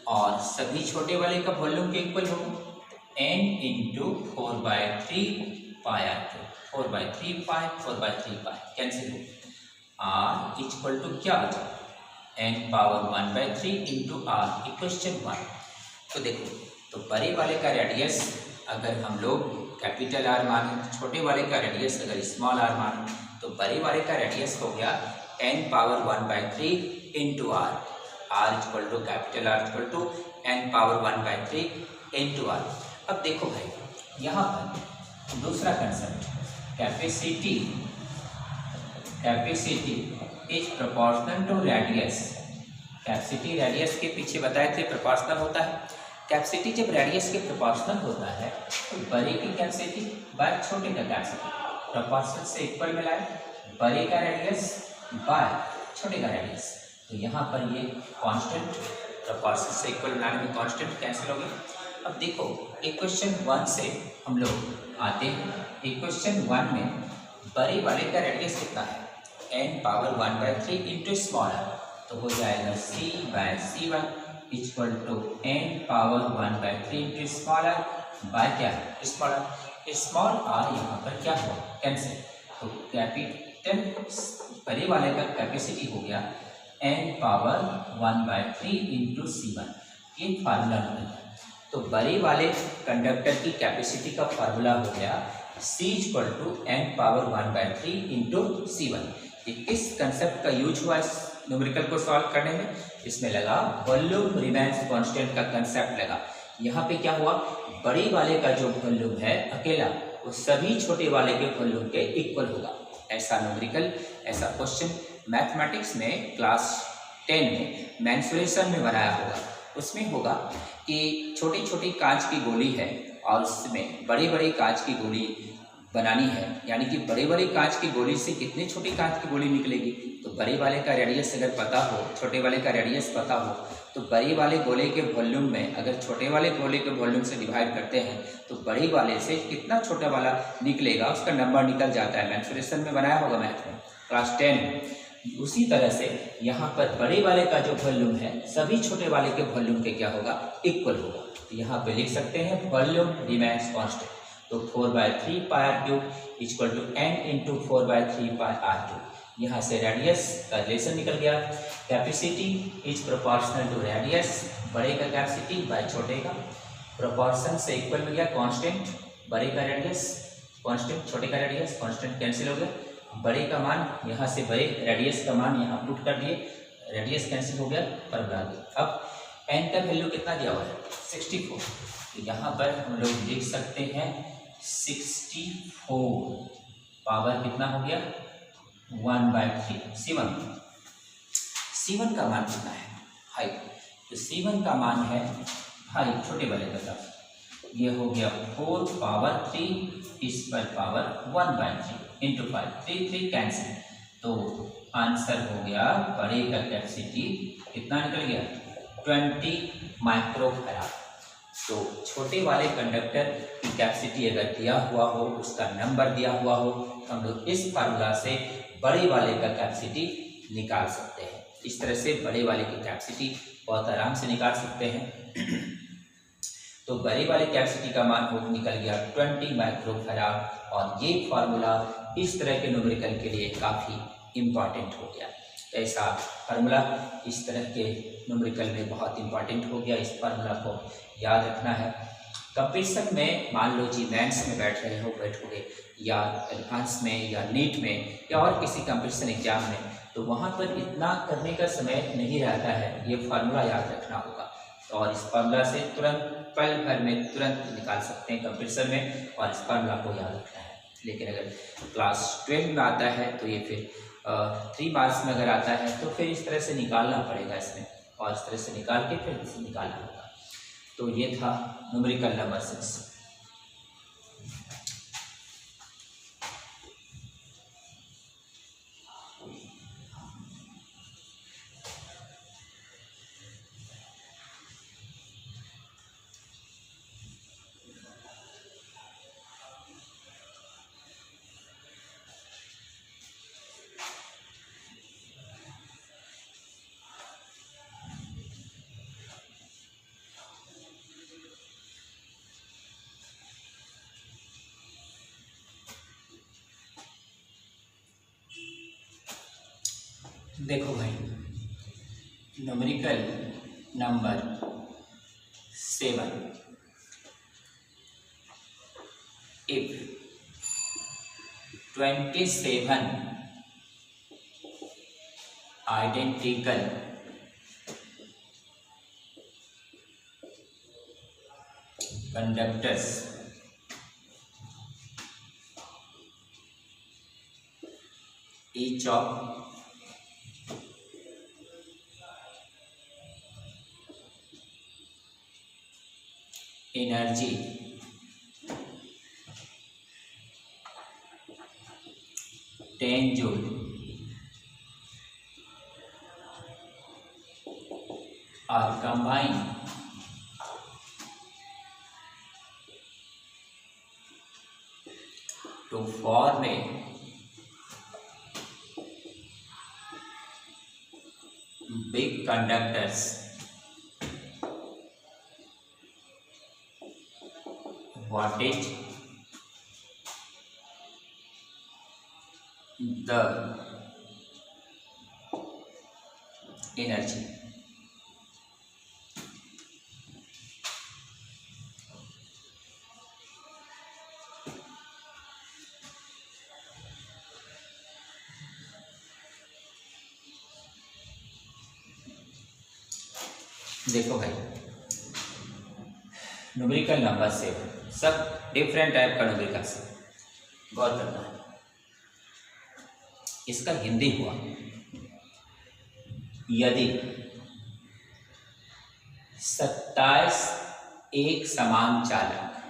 [SPEAKER 1] और सभी छोटे वाले का वॉल्यूम के इक्वल होगा n × 4/3 πr³। 4/3 π 4/3 π कैंसिल हो, r = क्या बचा, n⁻⁴ × r इक्वेशन 1। तो देखो, तो बड़े वाले का रेडियस अगर हम लोग कैपिटल R माने, छोटे वाले का रेडियस अगर स्मॉल r माने, तो बड़े वाले का रेडियस हो गया n⁻⁴ × r। r = capital R = n⁻⁴ × r। अब देखो भाई, यहाँ पर दूसरा concept, capacity is proportional to radius. Capacity radius के पीछे बताए थे प्रोपोर्शनल होता है। कैपेसिटी जब रेडियस के प्रोपोर्शनल होता है तो बड़े की कैपेसिटी बाय छोटे का कैपेसिटी प्रोपोर्शनल से इक्वल मिलाए, बड़े का रेडियस बाय छोटे का रेडियस। तो यहाँ पर ये कांस्टेंट प्रोपोर्शनल से इक्वल मिलाने में कांस्टेंट कैंसिल हो गई। अब देखो इक्वेशन 1 से हम लोग आते हैं। इक्वेशन 1 में बड़े वाले का रेडियस कितना है, n⁻⁴ × स्मॉल r। तो हो जाएगा C/C1 = n⁻⁴ × small r by क्या, स्मॉल r। स्मॉल r यहाँ पर क्या हो, कैंसिल। तो कैपिटल बड़े वाले का कैपेसिटी हो गया n⁻⁴ × C1। ये फार्मूला निकल गया। तो बड़े वाले कंडक्टर की कैपेसिटी का फार्मूला हो गया C = n⁻⁴ × C1। ये किस कंसेप्ट का यूज हुआ इस न्यूमेरिकल को सॉल्व करने में, इसमें लगा वॉल्यूम रिमेन्स कांस्टेंट का कंसेप्ट लगा। यहाँ पे क्या हुआ, बड़े वाले का जो वॉल्यूम है अकेला वो सभी छोटे वाले के वॉल्यूम के इक्वल होगा। ऐसा न्यूमेरिकल, ऐसा क्वेश्चन मैथमेटिक्स में क्लास 10 में मेंसुरेशन में बनाया होगा। उसमें होगा कि छोटी छोटी कांच की गोली है और उसमें बड़ी बड़ी कांच की गोली बनानी है, यानी कि बड़े बड़े कांच की गोली से कितनी छोटी कांच की गोली निकलेगी। तो बड़े वाले का रेडियस अगर पता हो, छोटे वाले का रेडियस पता हो, तो बड़े वाले गोले के वॉल्यूम में अगर छोटे वाले गोले के वॉल्यूम से डिवाइड करते हैं तो बड़े वाले से कितना छोटा वाला निकलेगा उसका नंबर निकल जाता है। मेंसुरेशन में बनाया होगा मैथ में क्लास 10। उसी तरह से यहाँ पर बड़े वाले का जो वॉल्यूम है सभी छोटे वाले के वॉल्यूम के क्या होगा, इक्वल होगा। तो यहाँ पे लिख सकते हैं वॉल्यूम रिमेन्स कांस्टेंट। तो 4/3 πr³ = n × 4/3 πr³। यहाँ से रेडियस का रिलेशन निकल गया। Capacity is proportional to radius, बड़े का कैपेसिटी बाय छोटे का, प्रोपोर्शन से इक्वल मिल गया कांस्टेंट, बड़े का रेडियस कांस्टेंट, छोटे का रेडियस, कांस्टेंट कैंसिल हो गया, बड़े का मान यहाँ से बड़े रेडियस का मान यहाँ पुट कर दिए, रेडियस कैंसिल हो गया, फॉर्मूला आ गया। अब n का वैल्यू कितना दिया हुआ है 64, तो यहाँ पर हम लोग लिख सकते हैं 64 पावर कितना हो गया 1/3। C1 का मान कितना है हाइट, तो C1 का मान है हाइट छोटे वाले का, ये हो गया 4 पावर 3 इस पर पावर 1/3 इंटू 5, 3 कैंसिल, तो आंसर हो गया बड़े का कैपेसिटी कितना निकल गया 20 माइक्रोफैराड। तो छोटे वाले कंडक्टर की कैपेसिटी अगर दिया हुआ हो, उसका नंबर दिया हुआ हो, तो हम लोग इस फार्मूला से बड़े वाले का कैपेसिटी निकाल सकते हैं। इस तरह से बड़े वाले की कैपेसिटी बहुत आराम से निकाल सकते हैं। तो बड़े वाले कैपेसिटी का मान हो निकल गया 20 माइक्रोफैराड, और ये फार्मूला इस तरह के न्यूमेरिकल के लिए काफ़ी इम्पॉर्टेंट हो गया। ऐसा फार्मूला इस तरह के न्यूमेरिकल में बहुत इम्पॉर्टेंट हो गया, इस फार्मूला को याद रखना है। कंपटीशन में मान लो जी मेंस में बैठोगे या एडवांस में या नीट में या और किसी कंपटीशन एग्जाम में, तो वहाँ पर इतना करने का समय नहीं रहता है, ये फार्मूला याद रखना होगा। और इस फार्मूला से तुरंत पल भर में तुरंत निकाल सकते हैं कंपटीशन में, और इस फार्मूला को याद रखना है। लेकिन अगर क्लास 12 में आता है तो ये फिर 3 मार्क्स में अगर आता है तो फिर इस तरह से निकालना पड़ेगा इसमें, और इस तरह से निकाल के फिर इसे निकालना होगा। तो ये था न्यूमेरिकल नंबर 6। देखो भाई, numerical number 7, if 27 identical conductors each of energy 10 joule are combined to form a big conductors. What is the energy? देखो भाई, न्यूमेरिकल नंबर से सब डिफरेंट टाइप का न्यूमेरिकल से गौर करना है। इसका हिंदी हुआ, यदि 27 एक समान चालक,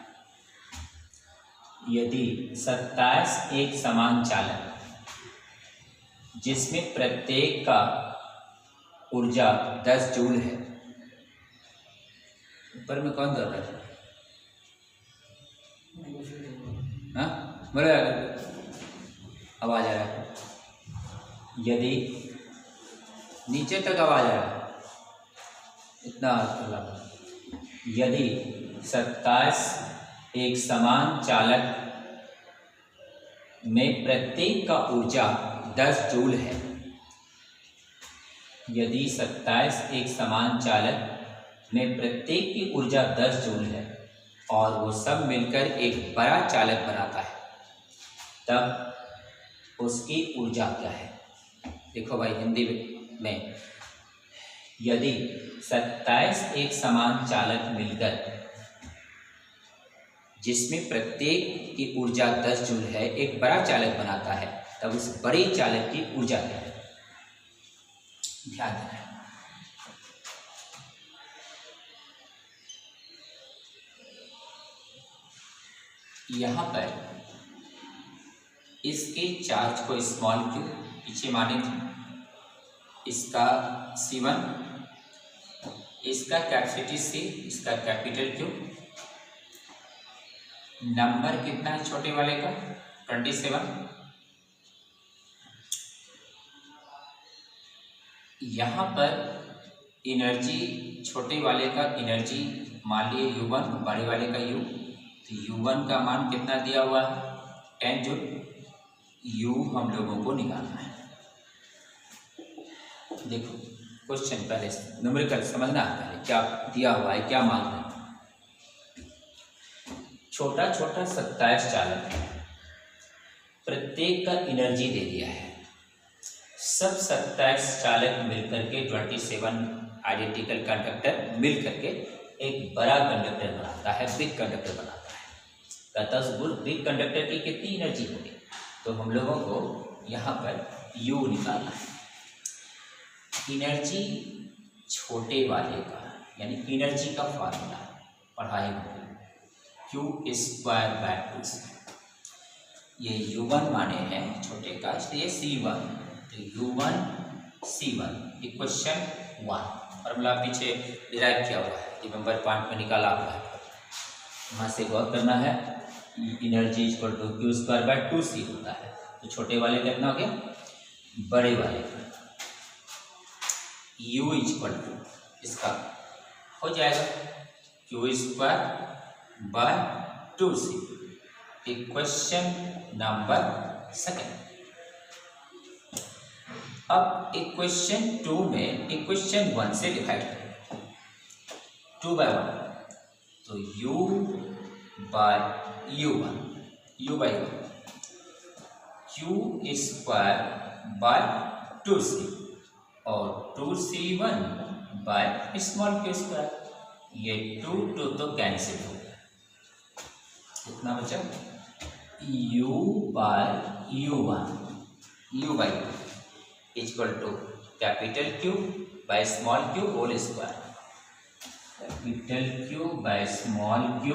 [SPEAKER 1] यदि 27 एक समान चालक जिसमें प्रत्येक का ऊर्जा 10 जूल है। ऊपर में कौन दर रहा है? हाँ, बोलो आवाज आ रहा है। यदि नीचे तक आवाज आ रहा है, इतना यदि 27 एक समान चालक में प्रत्येक का ऊर्जा 10 जूल है, यदि 27 एक समान चालक में प्रत्येक की ऊर्जा 10 जूल है और वो सब मिलकर एक बड़ा चालक बनाता है, तब उसकी ऊर्जा क्या है। देखो भाई हिंदी में, यदि 27 एक समान चालक मिलकर, जिसमें प्रत्येक की ऊर्जा 10 जूल है, एक बड़ा चालक बनाता है, तब उस बड़े चालक की ऊर्जा क्या है। ध्यान देना है। यहाँ पर इसके चार्ज को स्मॉल क्यू पीछे माने थे, इसका C1, इसका कैपेसिटी C, इसका कैपिटल Q, नंबर कितना है छोटे वाले का 27। यहाँ पर एनर्जी छोटे वाले का एनर्जी मान लिए U1, बड़े वाले का U, तो U1 का मान कितना दिया हुआ है 10 जूल। U हम लोगों को निकालना है। देखो क्वेश्चन पहले न्यूमेरिकल समझना है, पहले क्या दिया हुआ है, क्या मान है। छोटा छोटा 27 चालक है, प्रत्येक का एनर्जी दे दिया है। सब 27 चालक मिलकर के 27 आइडेंटिकल कंडक्टर मिलकर के एक बड़ा कंडक्टर बनाता है, बिग कंडक्टर बनाता है। 10 गुण बिग कंडक्टर की कितनी एनर्जी होगी, तो हम लोगों को यहाँ पर U निकालना है। एनर्जी छोटे वाले का यानी एनर्जी का फार्मूला पढ़ाई होगी Q²/2। ये U1 माने हैं छोटे का, इसलिए C1, तो U1 C1 इक्वेशन 1 फॉर्मूला पीछे डिराइव किया हुआ है, रिमेंबर पॉइंट में निकाला हुआ है। वहाँ से गौर करना है, एनर्जी इक्वल टू Q²/2C होता है। तो छोटे वाले का कितना हो गया, बड़े वाले का U इक्वल टू इसका हो जाएगा Q²/2C। Equation number 2। अब इक्वेशन 2 में इक्वेशन 1 से डिवाइड करें 2/1, तो U/U1 Q²/2C और 2C1/(स्मॉल)Q²। ये 2 तो कैंसिल हो गया, कितना बचा U/U1 इक्वल टू कैपिटल Q/(स्मॉल)Q होल स्क्वायर, कैपिटल Q/(स्मॉल)Q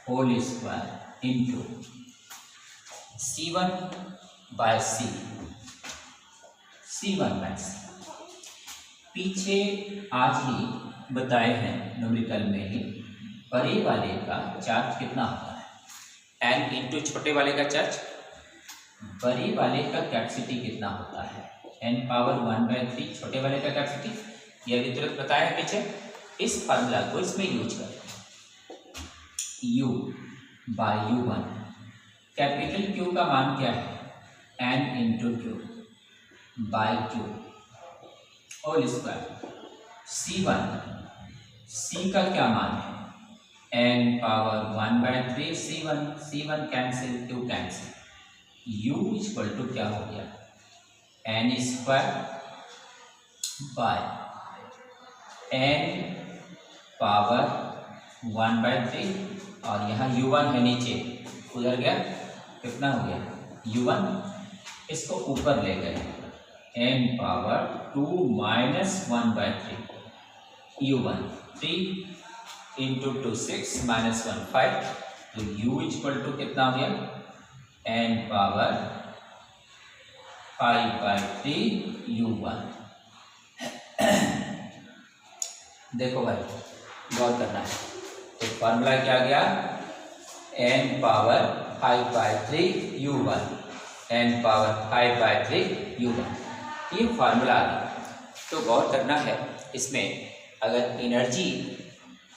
[SPEAKER 1] whole square into C1/C, C1/C। पीछे आज ही बताए हैं न्यूमेरिकल में ही, बड़े वाले का चार्ज कितना होता है n इंटू छोटे वाले का चार्ज। बड़े वाले का कैपेसिटी कितना होता है n⁻⁴, छोटे वाले का कैपेसिटी, यह भी तुरंत बताया है पीछे। इस फार्मूला को इसमें यूज करें, U/U1 कैपिटल Q का मान क्या है n into Q/Q whole square. C का क्या मान है n⁻⁴, C1 cancel, Q cancel, U equal to क्या हो गया n²/n⁻⁴, और यहाँ U1 है नीचे, उधर गया कितना हो गया U1, इसको ऊपर ले गए n⁻2-1/3 U1, 3 इंटू 2 6 -1 5, तो U इक्वल टू कितना हो गया n⁻⁵/3 U1। देखो भाई गौर करना है, तो फार्मूला क्या गया n⁻⁵/3 U1, n⁻⁵/3 U1, ये फार्मूला आ गया। तो गौर करना है, इसमें अगर एनर्जी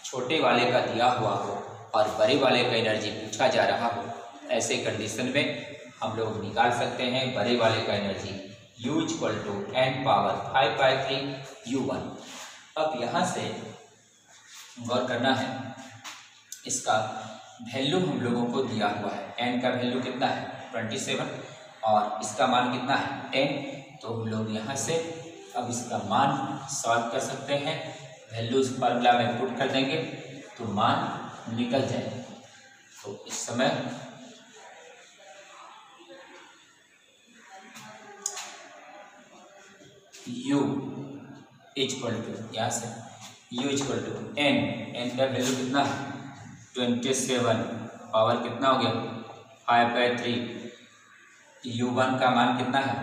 [SPEAKER 1] छोटे वाले का दिया हुआ हो और बड़े वाले का एनर्जी पूछा जा रहा हो, ऐसे कंडीशन में हम लोग निकाल सकते हैं बड़े वाले का energy U equal to n⁻⁵/3 U1। अब यहाँ से गौर करना है, इसका वैल्यू हम लोगों को दिया हुआ है, n का वैल्यू कितना है 27 और इसका मान कितना है 10। तो हम लोग यहाँ से अब इसका मान सॉल्व कर सकते हैं, वैल्यूज फार्मूला में पुट कर देंगे तो मान निकल जाएगा। तो इस समय u इक्वल टू यहाँ से u इक्वल टू n का वैल्यू कितना है 27, पावर कितना हो गया 5/3। u1 का मान कितना है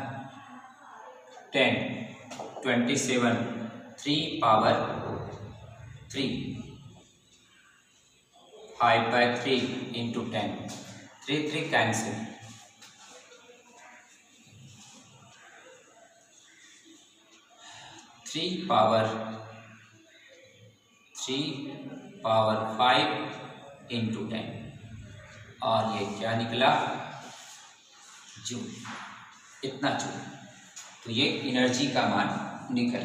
[SPEAKER 1] 10, 27, 3 power 3, 5/3 into 10, 3 cancel, 3 power 5 into 10 और ये क्या निकला जूल, इतना जूल। तो ये एनर्जी का मान निकल।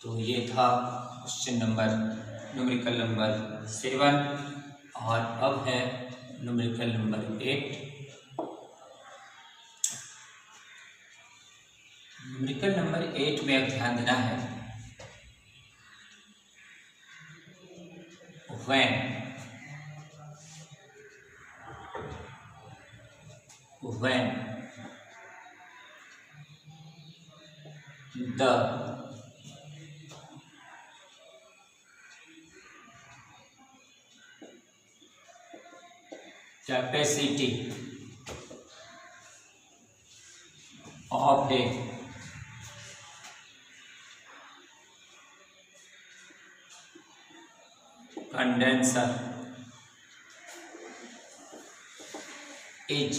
[SPEAKER 1] तो ये था क्वेश्चन नंबर न्यूमेरिकल नंबर 7 और अब है न्यूमेरिकल नंबर 8। न्यूमेरिकल नंबर 8 में अब ध्यान देना है when the capacity of a condenser is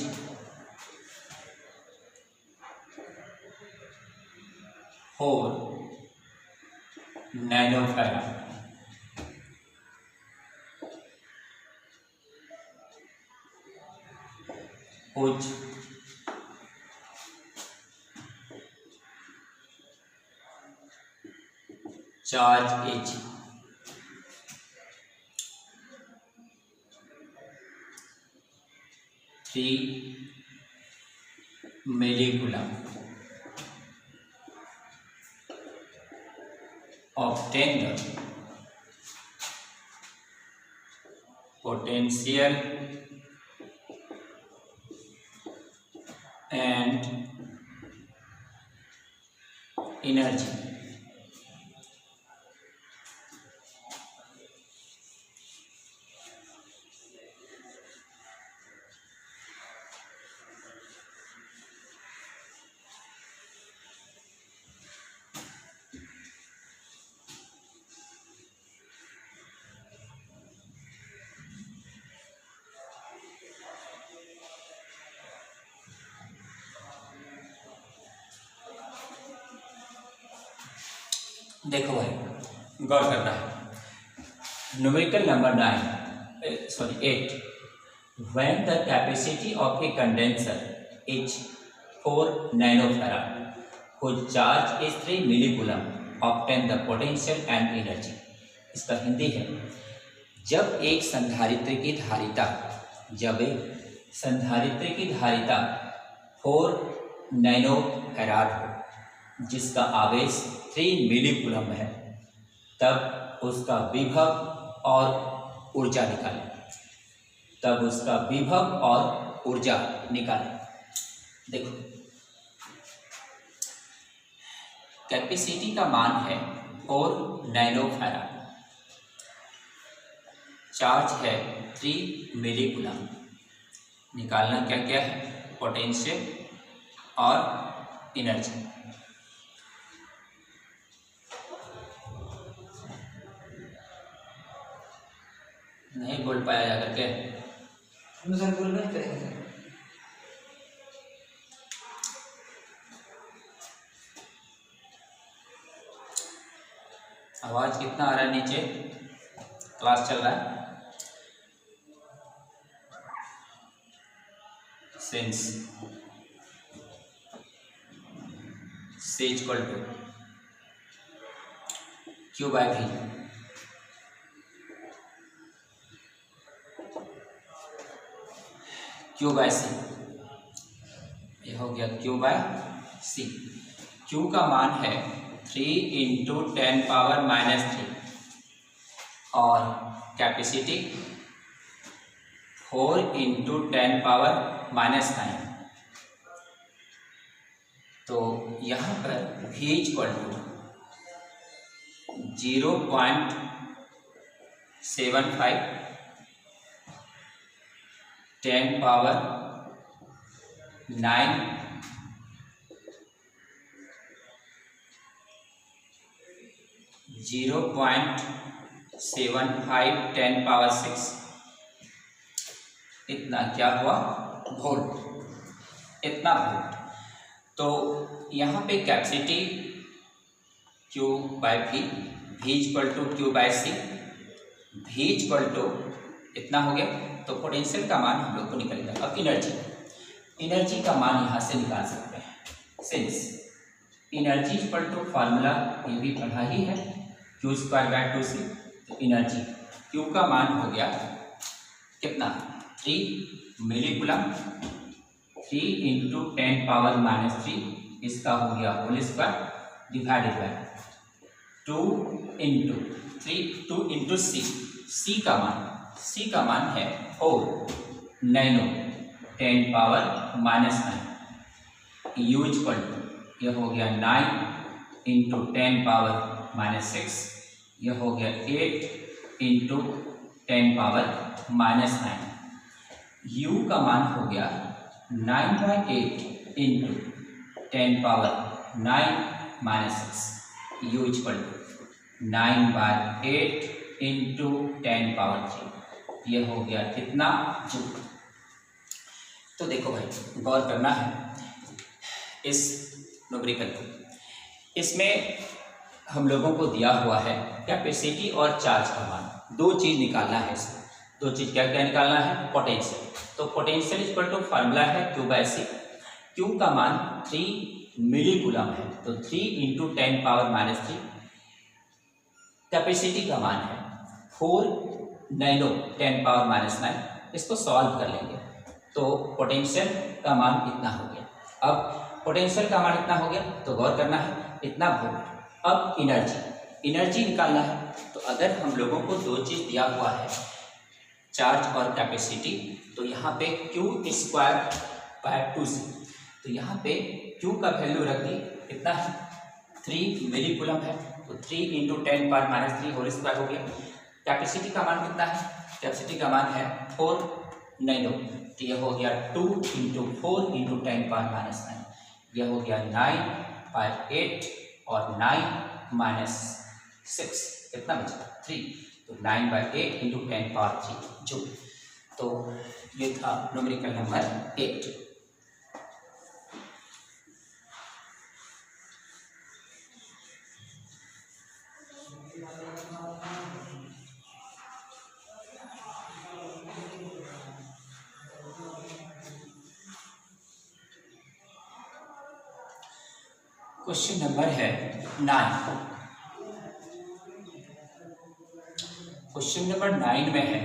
[SPEAKER 1] 4 nanofarad, which charge is 3 millicoulomb, obtain the potential and energy देखो भाई गौर करना है। Numerical number 8 when the capacity of a condenser is 4 nanofarad whose charge is 3 millicoulomb obtain the potential and energy। इसका हिंदी है, जब एक संधारित्र की धारिता 4 नैनोफैराड हो जिसका आवेश 3 मिलीकूलम है, तब उसका विभव और ऊर्जा निकालें। देखो कैपेसिटी का मान है 4 नैनोफैराड, चार्ज है 3 मिलीकूलम। निकालना क्या क्या है, पोटेंशियल और एनर्जी। नहीं बोल पाया जा करके
[SPEAKER 2] सर बोल नहीं करेंगे सर।
[SPEAKER 1] आवाज कितना आ रहा है नीचे, क्लास चल रहा है। Since C equal to Q by V, Q by C, ये हो गया क्यू बाय सी। क्यू का मान है 3 इंटू 10⁻³ और कैपेसिटी 4 इंटू 10⁻⁹। तो यहाँ पर v इक्वल टू 0.75 10⁻⁹ 0.75 10⁻⁶, इतना क्या हुआ वोल्ट, इतना वोल्ट। तो यहाँ पे capacity Q by V, V equal to Q by C, V equal to इतना हो गया। तो पोटेंशियल का मान हम लोग को निकलेगा। अब एनर्जी का मान यहाँ से निकाल सकते हैं, since energy equal to formula ये भी पढ़ा ही है, Q²/2C। तो एनर्जी Q का मान हो गया कितना, 3 मिली कूलम, 3 इंटू 10⁻⁻3, इसका हो गया whole square divided by 2 into C का मान है 4 नैनो 10⁻⁹। U इक्वल टू यह हो गया 9 इंटू 10⁻⁻6, यह हो गया 8 इंटू 10⁻⁹। U का मान हो गया 9/8 into 10⁻⁹ U equal to 9/8 into 10⁻3, यह हो गया कितना जूल। तो देखो भाई, गौर करना है इस न्यूमेरिकल को। इसमें हम लोगों को दिया हुआ है कैपेसिटी और चार्ज का मान, दो चीज निकालना है इसमें। दो चीज क्या क्या निकालना है, पोटेंशियल। तो पोटेंशियल इक्वल टू फार्मूला है Q बाय C। Q का मान 3 मिली कूलम है, तो 3 इंटू 10⁻⁻3। कैपेसिटी का मान है 4 नैनो 10⁻⁹। इसको सॉल्व कर लेंगे तो पोटेंशियल का मान इतना हो गया। अब पोटेंशियल का मान इतना हो गया तो गौर करना है, इतना वोल्ट। अब एनर्जी निकालना है। तो अगर हम लोगों को दो चीज दिया हुआ है, चार्ज और कैपेसिटी, तो यहाँ पे Q²/2C। तो यहाँ पे Q का वैल्यू रख दी, कितना है 3 मिली कूलम है, तो 3 इंटू 10⁻⁻3 होल स्क्वायर हो गया। कैपेसिटी का मान कितना है, कैपेसिटी का मान है 4 नैनो, तो यह हो गया 2 इंटू 4 इंटू 10⁻⁹, यह हो गया 9/8 और 9-6 कितना बचा 3, तो 9/8 इंटू 10⁻3 जूल। तो ये था न्यूमेरिकल नंबर 8। क्वेश्चन नंबर है 9। क्वेश्चन नंबर 9 में है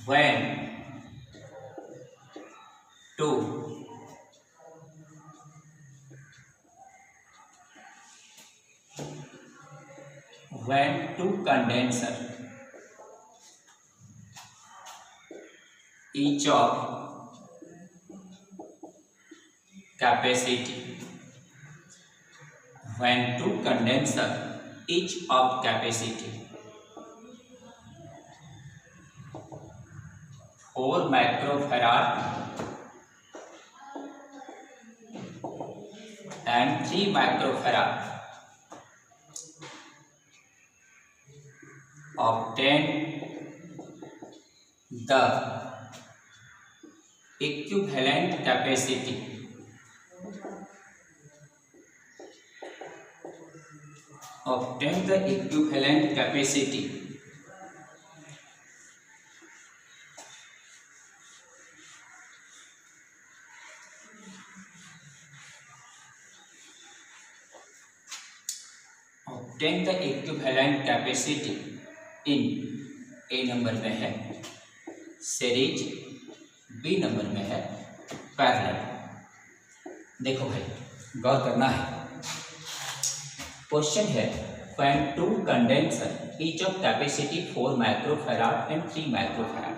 [SPEAKER 1] when 2 condenser each of capacity, when 2 condenser each of capacity 4 microfarad and 3 microfarad obtain the equivalent capacity obtain the equivalent capacity in, A number में है series, B number में है parallel. देखो भाई गौर करना है, क्वेश्चन है when two condenser each of capacity 4 microfarad and 3 microfarad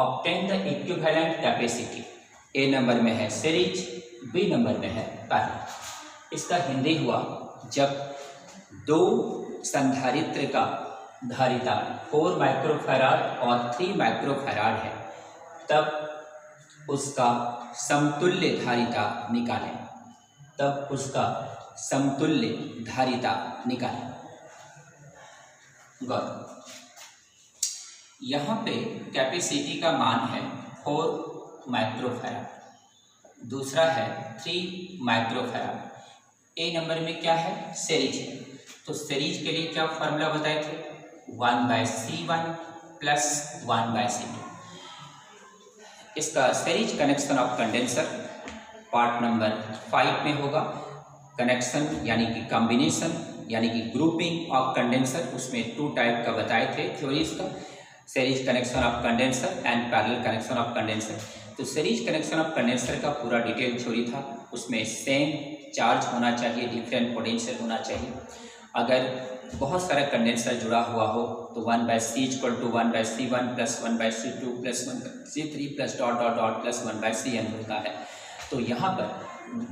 [SPEAKER 1] obtain the equivalent capacity, A number में है सीरीज, बी नंबर में है पैरेलल। इसका हिंदी हुआ जब दो संधारित्र का धारिता 4 माइक्रोफैराड और 3 माइक्रोफैराड है तब उसका समतुल्य धारिता निकालें, तब उसका समतुल्य धारिता निकालें। गौर, यहाँ पे कैपेसिटी का मान है 4 माइक्रोफैराड, दूसरा है 3 माइक्रोफैराड। ए नंबर में क्या है? सीरीज है। तो सीरीज के लिए क्या फॉर्मूला बताए थे? 1/C1 plus 1/C2। इसका series connection of condenser part number 5 में होगा। कनेक्शन यानी कि कॉम्बिनेशन यानी कि ग्रुपिंग ऑफ कंडेंसर, उसमें 2 टाइप का बताए थे थ्योरीज का, series connection of condenser and parallel connection of condenser. तो सीरीज कनेक्शन ऑफ कंडेंसर का पूरा डिटेल थ्योरी था, उसमें सेम चार्ज होना चाहिए, डिफरेंट पोटेंशियल होना चाहिए। अगर बहुत सारा कंडेंसर जुड़ा हुआ हो तो 1/C = 1/C1 plus 1/C2 plus 1/C3 plus dot dot dot plus 1/Cn होता है। तो यहाँ पर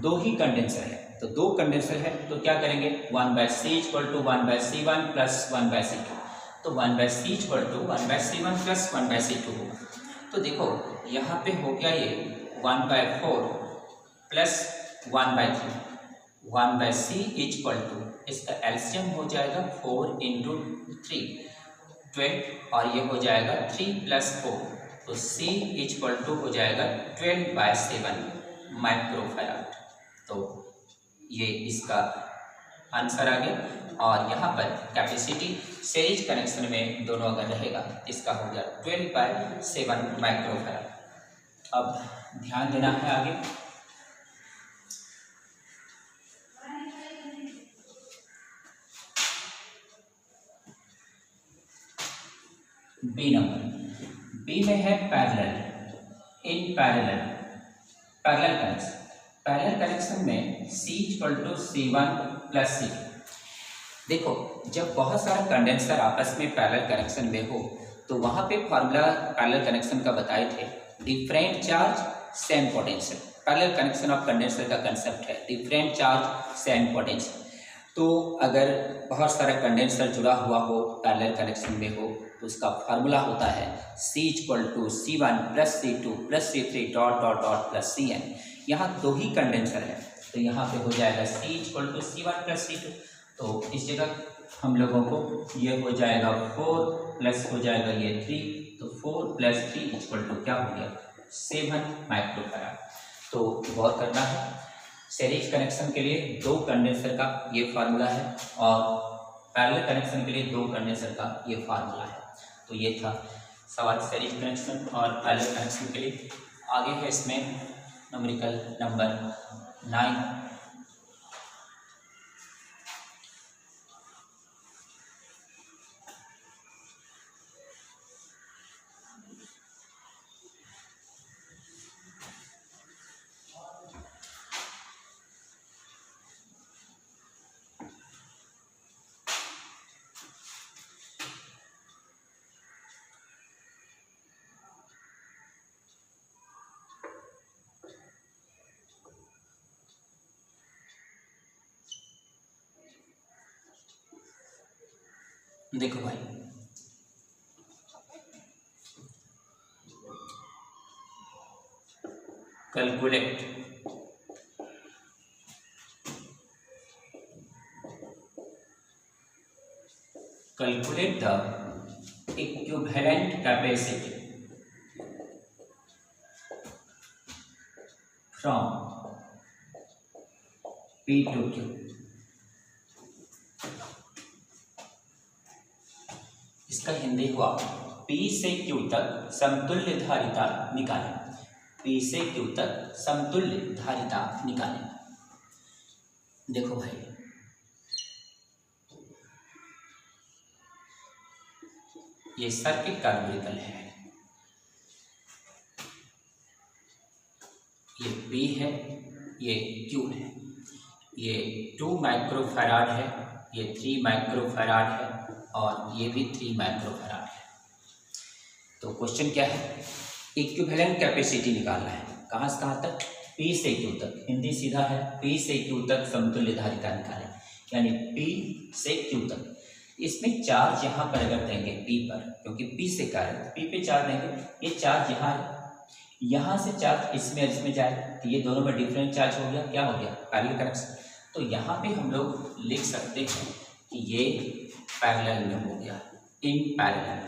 [SPEAKER 1] 2 ही कंडेंसर है, तो 2 कंडेंसर है तो क्या करेंगे? 1/C = 1/C1 प्लस 1/C2, तो 1/C = 1/C1 प्लस 1/C2 होगा। तो देखो यहाँ पे हो गया ये 1/4 प्लस 1/3, 1/C = इसका एलसीएम हो जाएगा 4 × 3 12 और ये हो जाएगा 3 + 4, तो C = हो जाएगा 12/7 माइक्रोफैराड। तो ये इसका आंसर आ गया। और यहाँ पर कैपेसिटी सीरीज कनेक्शन में दोनों अगर रहेगा, इसका हो गया 12/7 माइक्रोफैराड। अब ध्यान देना है आगे, बी नंबर, बी में है parallel, in parallel, parallel connection. Parallel connection में C = C1 प्लस C2। देखो जब बहुत सारा कंडेंसर आपस में पैरेलल कनेक्शन में हो तो वहाँ पे फॉर्मूला पैरेलल कनेक्शन का बताए थे, different charge same potential. Parallel connection of condenser का कंसेप्ट है डिफरेंट चार्ज सेम पोटेंशियल। तो अगर बहुत सारा कंडेंसर जुड़ा हुआ हो, पैरेलल कनेक्शन में हो, तो उसका फार्मूला होता है C = C1 plus C2 plus C3 dot dot dot plus Cn। यहाँ 2 ही कंडेंसर है तो यहाँ पे हो जाएगा C = C1 प्लस C2। तो इस जगह हम लोगों को ये हो जाएगा 4 प्लस हो जाएगा ये 3, तो 4 + 3 = क्या हो गया? 7 माइक्रोफैराड। तो गौर करना है, सीरीज कनेक्शन के लिए 2 कंडेंसर का ये फार्मूला है और पैरेलल कनेक्शन के लिए 2 कंडेंसर का ये फार्मूला है। तो ये था सवाल सीरीज कनेक्शन और पैरेलल कनेक्शन के लिए। आगे है इसमें न्यूमेरिकल नंबर 9। देखो भाई, calculate the equivalent capacity from P to Q। इसका हिंदी हुआ P से Q तक समतुल्य धारिता निकालें। P से Q तक समतुल्य धारिता निकालें। देखो भाई, ये सर्किट का न्यूमेरिकल है। ये P है, ये Q है, ये 2 माइक्रोफैराड है, ये 3 माइक्रोफैराड है और ये भी 3 माइक्रोफैराड है। तो क्वेश्चन क्या है, इक्विवेलेंट कैपेसिटी निकालना है। कहाँ से कहाँ तक, P से Q तक। हिंदी सीधा है, P से Q तक समतुल्य धारिता निकालें, यानी P से Q तक। इसमें चार्ज यहाँ पर अगर देंगे P पर, क्योंकि P से कार्य P पे चार्ज देंगे, ये चार्ज यहाँ से चार्ज इसमें जाए, तो ये दोनों में डिफरेंट चार्ज हो गया, क्या हो गया, पैरेलल कनेक्शन। तो यहाँ पे हम लोग लिख सकते हैं कि ये पैरेलल में हो गया, इन पैरेलल।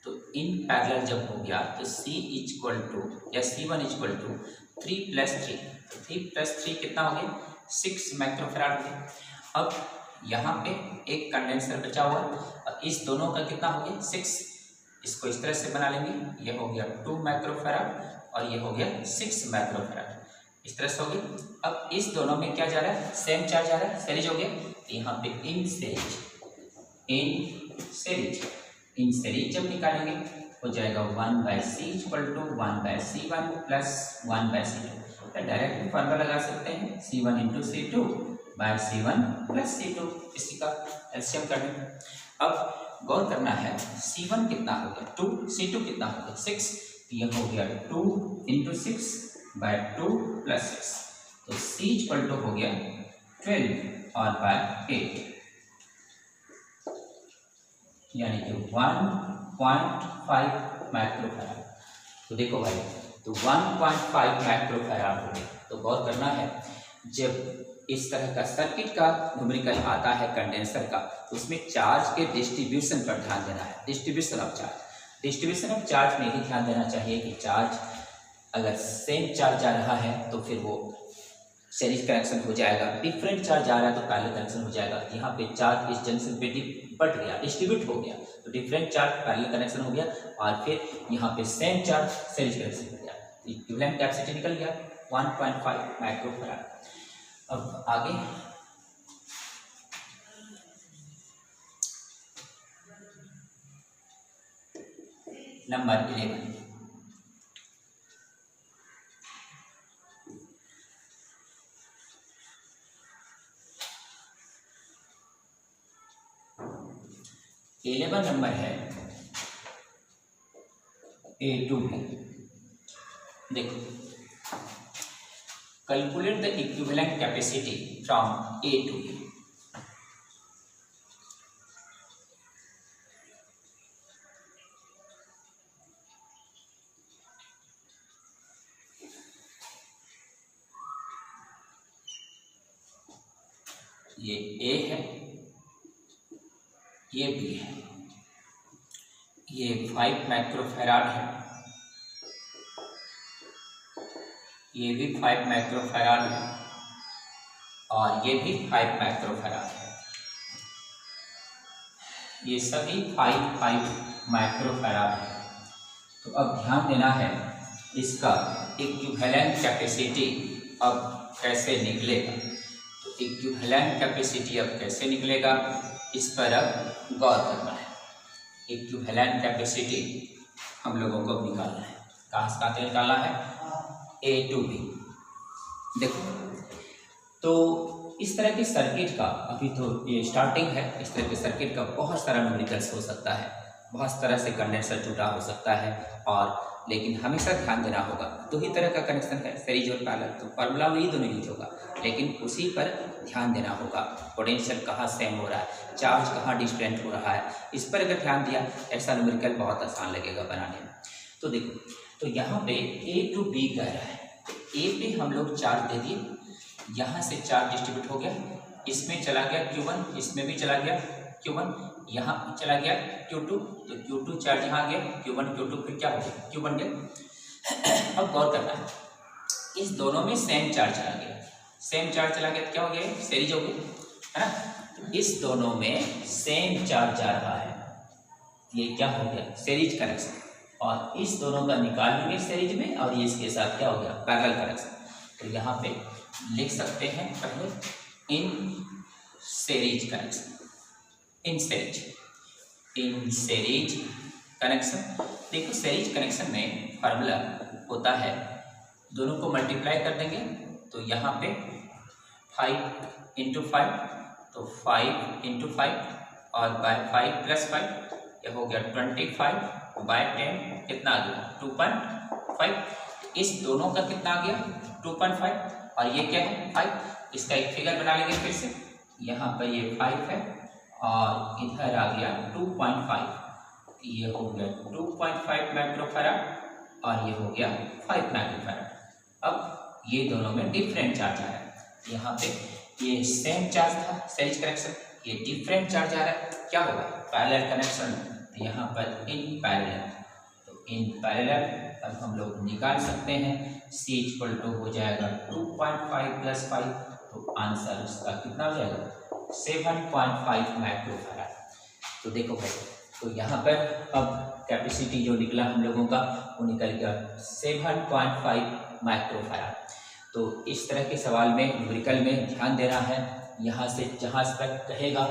[SPEAKER 1] तो इन पैरेलल जब हो गया तो C इक्वल टू या C1 इक्वल टू 3 + 3, तो 3 + 3 कितना हो गया, 6 माइक्रोफैराड हो गया। अब यहाँ पे एक कंडेंसर बचा हुआ और इस दोनों का कितना हो गया, 6। इसको इस तरह से बना लेंगे, ये हो गया 2 माइक्रोफैराड और ये हो गया 6 माइक्रोफैराड, इस तरह से हो गया। अब इस दोनों में क्या जा रहा है, सेम चार्ज जा रहा है, सीरीज हो गया। यहाँ पे इन सीरीज जब निकालेंगे हो जाएगा 1/C equal to 1/C1 plus 1/C2। तो डायरेक्ट फॉर्मूला लगा सकते हैं, C1 × C2 C1 plus C2, इसी का एलसीएम करने। अब गौर करना है, C1 कितना हो गया 2, C2 कितना हो गया 6, यह हो गया 2 × 6/2 + 6। तो C इक्वल टू हो गया 12 और 8, यानी कि 1.5 माइक्रोफैराड। तो देखो भाई, तो 1.5 माइक्रोफैराड हो गया। तो गौर करना है, जब इस तरह का सर्किट का न्यूमेरिकल आता है कंडेंसर का, तो उसमें चार्ज के डिस्ट्रीब्यूशन पर ध्यान देना है, डिस्ट्रीब्यूशन ऑफ चार्ज में ही ध्यान देना चाहिए कि चार्ज अगर सेम चार्ज आ रहा है तो फिर वो सीरीज कनेक्शन हो जाएगा, डिफरेंट चार्ज आ रहा है तो पैरेलल कनेक्शन हो जाएगा। यहाँ पे चार्ज इस जंक्शन पे बट गया, डिस्ट्रीब्यूट हो गया, तो डिफरेंट चार्ज पैरेलल कनेक्शन हो गया और फिर यहाँ पे सेम चार्ज सीरीज कनेक्शन हो गया। इक्विवेलेंट कैपेसिटी निकल गया 1.5 माइक्रोफैराड। अब आगे नंबर 11, नंबर है A to B। देखो, calculate the equivalent capacity from A to B। ये A है, ये B है, ये 5 माइक्रोफैराड है, ये भी 5 माइक्रोफैराड है और ये भी 5 माइक्रोफैराड है। ये सभी 5 माइक्रोफैराड है। तो अब ध्यान देना है, इसका इक्विवेलेंट कैपेसिटी अब कैसे निकलेगा। तो इक्विवेलेंट कैपेसिटी अब कैसे निकलेगा, इस पर अब गौर करना है। इक्विवेलेंट कैपेसिटी हम लोगों को निकालना है, कहाँ से कहाँ निकालना है, A to B। देखो, तो इस तरह के सर्किट का अभी तो ये स्टार्टिंग है, इस तरह के सर्किट का बहुत सारा न्यूमेरिकल्स हो सकता है, बहुत तरह से कंडेंसर टूटा हो सकता है, और लेकिन हमेशा ध्यान देना होगा, दो ही तरह का कनेक्शन है, सीरीज और पैरेलल, तो फार्मूला वही दोनों यूज होगा, लेकिन उसी पर ध्यान देना होगा। पोटेंशियल कहाँ सेम हो रहा है, चार्ज कहाँ डिफरेंट हो रहा है, इस पर अगर ध्यान दिया, ऐसा न्यूमेरिकल बहुत आसान लगेगा बनाने में। तो देखो, तो यहाँ पे A to B कह रहा है, तो A पे हम लोग चार्ज दे दिए, यहाँ से चार्ज डिस्ट्रीब्यूट हो गया, इसमें चला गया Q1, इसमें भी चला गया Q1, यहाँ चला गया Q2, तो Q2 चार्ज यहाँ आ गया, Q1 Q2 फिर क्या हो गया, Q बन गया। अब गौर करना है, इस दोनों में सेम चार्ज चला गया, सेम चार्ज चला गया तो क्या हो गया, सीरीज हो गई, है ना। तो इस दोनों में सेम चार्ज जा रहा है, ये क्या हो गया, सीरीज कनेक्शन, और इस दोनों का निकाल लेंगे सीरीज में, और ये इसके साथ क्या हो गया, पैरेलल कनेक्शन। तो यहाँ पे लिख सकते हैं पहले in series connection, in series connection. देखो सीरीज कनेक्शन में फार्मूला होता है, दोनों को मल्टीप्लाई कर देंगे तो यहाँ पे 5 × 5, तो 5 × 5 और बाय 5 + 5, यह हो गया 25/10, कितना आ गया 2.5। इस दोनों का कितना आ गया 2.5 और ये क्या है 5। इसका एक फिगर बना लेंगे फिर से, यहाँ पर ये 5 है और इधर आ गया 2.5, ये हो गया 2.5 माइक्रोफैराड और ये हो गया 5 माइक्रोफैराड। अब ये दोनों में डिफरेंट चार्ज आ रहा है, यहाँ पे ये सेम चार्ज था सीरीज कनेक्शन, ये डिफरेंट चार्ज आ रहा है, क्या होगा पैरेलल कनेक्शन, तो यहाँ पर इन पैरेलल, तो इन पैरेलल अब हम लोग निकाल सकते हैं, C = हो जाएगा 2.5 + 5, तो आंसर उसका कितना हो जाएगा 7.5 माइक्रोफैराड। तो देखो भाई, तो यहाँ पर अब कैपेसिटी जो निकला हम लोगों का वो निकल गया 7.5 माइक्रोफैराड। तो इस तरह के सवाल में न्यूमेरिकल में ध्यान देना है, यहाँ से जहाँ तक कहेगा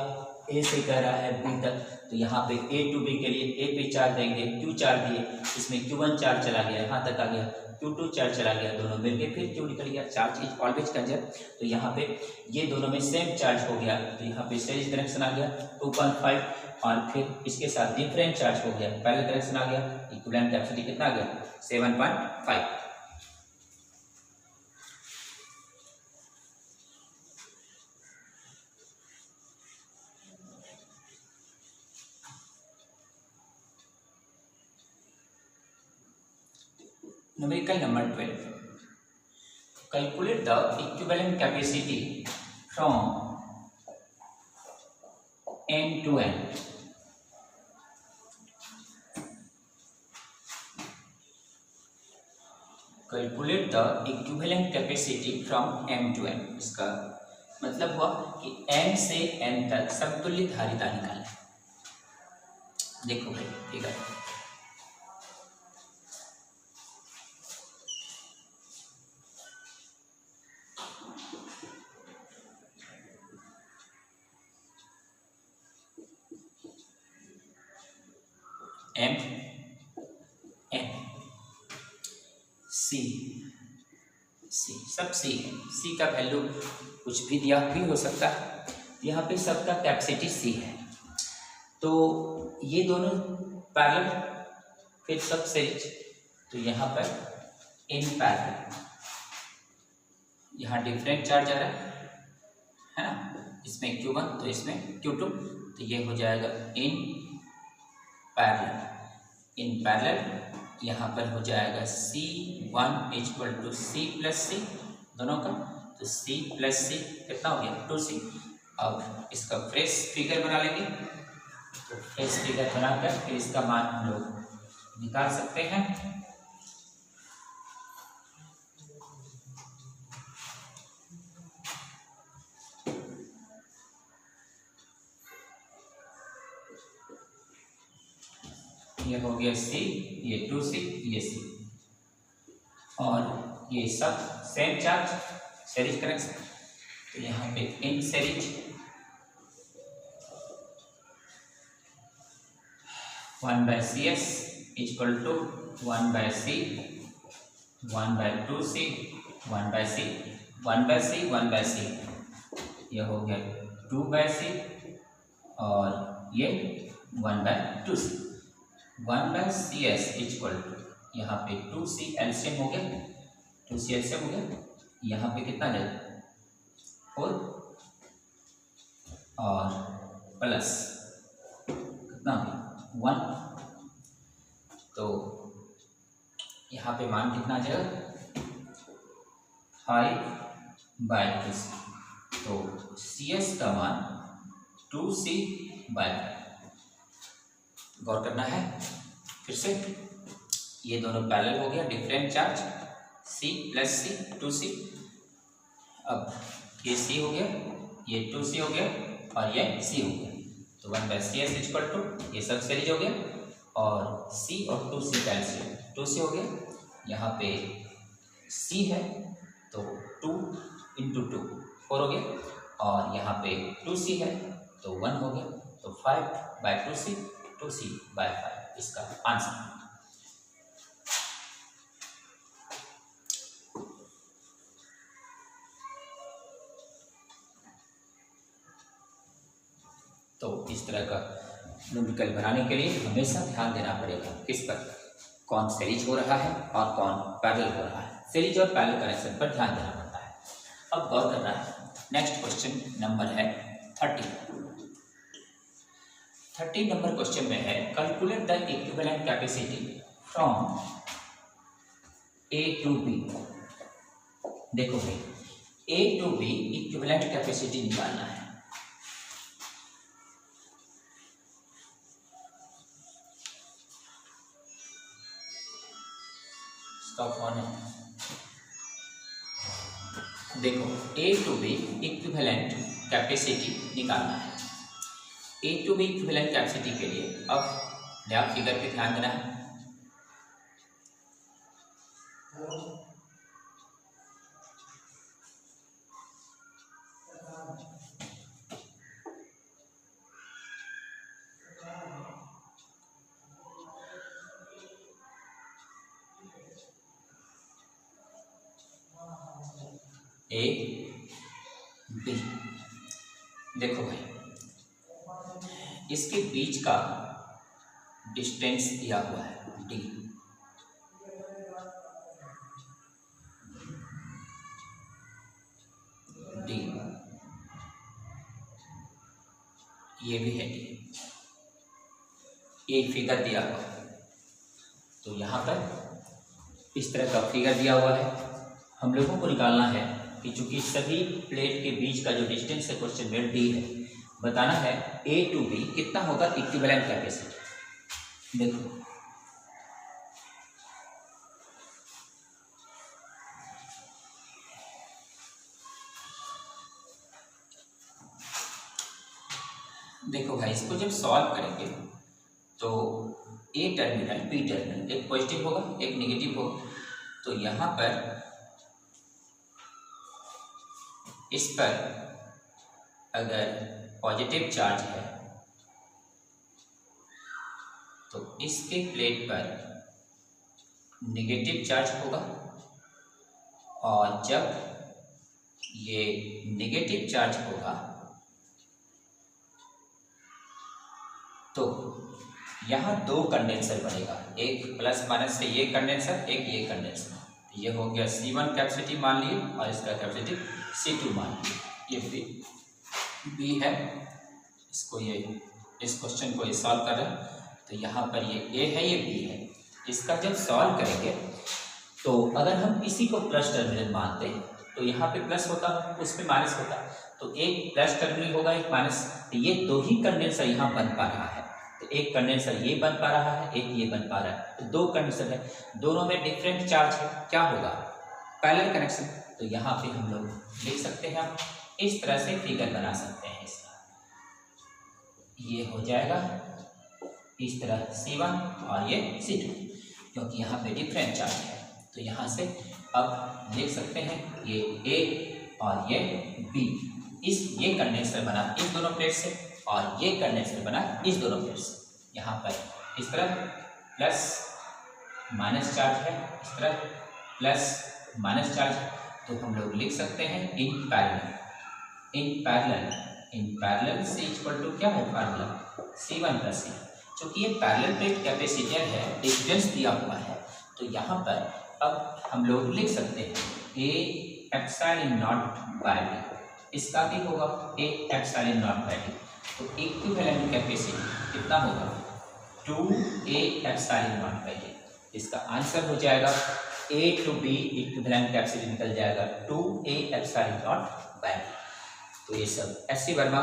[SPEAKER 1] ए से कह रहा है बी तक, तो यहाँ पे A to B के लिए A पे चार्ज देंगे, Q चार्ज दिए, इसमें Q1 चार्ज चला गया, यहाँ तक आ गया, Q2 चार्ज चला गया, दोनों मिलके फिर Q निकल गया। चार्ज इज ऑलवेज कंजर्व, तो यहाँ पे ये दोनों में सेम चार्ज हो गया, तो यहाँ पे सीरीज कनेक्शन आ गया 2.5 और फिर इसके साथ डिफरेंट चार्ज हो गया, पैरेलल कनेक्शन आ गया, इक्विवेलेंट कैपेसिटी कितना आ गया 7.5। Numerical number 12. Calculate the equivalent capacity from n to n. Calculate the equivalent capacity from m to n. इसका मतलब हुआ कि n से n तक समतुल्य धारिता निकालें। देखो भाई फिगर, M N C सब C है, C का वैल्यू कुछ भी दिया भी हो सकता है, यहाँ पे सबका कैपेसिटी C है। तो ये दोनों पैरेलल, फिर सब सीरीज, तो यहाँ पर इन पैरेलल, यहाँ डिफरेंट चार्ज आ रहा है ना, इसमें Q1 तो इसमें Q2, तो ये हो जाएगा इन पैरेलल। इन पैरेलल यहाँ पर हो जाएगा C1 = C + C दोनों का, तो C + C कितना हो गया 2C। अब इसका फ्रेश फिगर बना लेंगे, तो फ्रेश फिगर बनाकर फिर इसका मान हम लोग निकाल सकते हैं। ये हो गया C, ये 2C, ये C, और ये सब सेम चार्ज सीरीज कनेक्शन, तो यहाँ पे in series 1/CS = 1/C 1/2C 1/C 1/C 1/C, ये हो गया 2/C और ये 1/2C। 1/CS = यहाँ पे 2C एलसीएम हो गया, 2C एलसीएम हो गया, यहाँ पे कितना जाएगा 4 और प्लस कितना हो गया 1, तो यहाँ पे मान कितना आ जाएगा 5/2C, तो CS का मान 2C/5। गौर करना है फिर से, ये दोनों पैरेलल हो गया, different charge C + C 2C। अब ये C हो गया, ये 2C हो गया और ये C हो गया, तो 1/CS = ये सब सीरीज हो गया और C और 2C कैंसिल, 2C हो गया, यहाँ पे C है तो 2 × 2 4 हो गया और यहाँ पे 2C है तो 1 हो गया, तो 5/2C 2C/5। इसका आंसर। तो इस तरह का न्यूमेरिकल बनाने के लिए हमेशा ध्यान देना पड़ेगा किस पर, कौन सीरीज हो रहा है और कौन पैरेलल हो रहा है। सीरीज और पैरेलल कनेक्शन पर ध्यान देना पड़ता है। अब गौर करना है। नेक्स्ट क्वेश्चन नंबर है 30 नंबर क्वेश्चन में है calculate the equivalent capacity from A to B. देखो भाई, A to B equivalent capacity निकालना है। कौन है, देखो A to B equivalent capacity निकालना है। A to B equivalent capacity के लिए अब नया फिगर पे ध्यान देना है। ए बी, देखो भाई इसके बीच का डिस्टेंस दिया हुआ है डी, डी ये भी है डी, एक फिगर दिया हुआ है। तो यहाँ पर इस तरह का फिगर दिया हुआ है। हम लोगों को निकालना है कि चूंकि सभी प्लेट के बीच का जो डिस्टेंस है क्वेश्चन में डी है, बताना है ए टू बी कितना होगा इक्विवेलेंट कैपेसिटी। देखो देखो भाई, इसको जब सॉल्व करेंगे तो ए टर्मिनल बी टर्मिनल एक पॉजिटिव होगा एक नेगेटिव होगा। तो यहाँ पर इस पर अगर पॉजिटिव चार्ज है तो इसके प्लेट पर नेगेटिव चार्ज होगा, और जब ये नेगेटिव चार्ज होगा तो यहाँ दो कंडेंसर बनेगा, एक प्लस माइनस से ये कंडेंसर, एक ये कंडेंसर। ये हो गया C1 कैपेसिटी मान लिए और इसका कैपेसिटी C2 मान लिए। ये बी है, इसको ये इस क्वेश्चन को ये सॉल्व कर रहे हैं। तो यहाँ पर ये ए है ये बी है। इसका जब सॉल्व करेंगे तो अगर हम इसी को प्लस टर्मिनल मानते तो यहाँ पे प्लस होता उस पर माइनस होता, तो एक प्लस टर्मिनल होगा एक माइनस। तो ये दो ही कंडेंसर यहाँ बन पा रहा है, तो एक कंडेंसर ये बन पा रहा है एक ये बन पा रहा है। तो दो कंडेंसर है, दोनों में डिफरेंट चार्ज है, क्या होगा पैरेलल कनेक्शन। तो यहाँ पे हम लोग लिख सकते हैं, हम इस तरह से फिगर बना सकते हैं इसका। ये हो जाएगा इस तरह C1 और ये C2, क्योंकि यहाँ पे डिफरेंट चार्ज है। तो यहाँ से अब लिख सकते हैं ये A और ये B, ये कंडेंसर बना इस दोनों प्लेट से और ये कंडेंसर बना इस दोनों प्लेट से। यहाँ पर इस तरह प्लस माइनस चार्ज है, इस तरह प्लस माइनस चार्ज है। तो हम लोग लिख सकते हैं इन पैरेलल से इक्वल टू क्या है फार्मूला C1 प्लस C। चूँकि ये पैरेलल प्लेट कैपेसिटर है, डिफरेंस दिया हुआ है, तो यहाँ पर अब हम लोग लिख सकते हैं A epsilon naught by D, इसका भी होगा A epsilon naught by D। तो इक्विवेलेंट कैपेसिटी कितना होगा 2A epsilon naught by D। इसका आंसर हो जाएगा A to B equivalent capacity निकल जाएगा 2A epsilon naught by D। तो ये सब एस सी वर्मा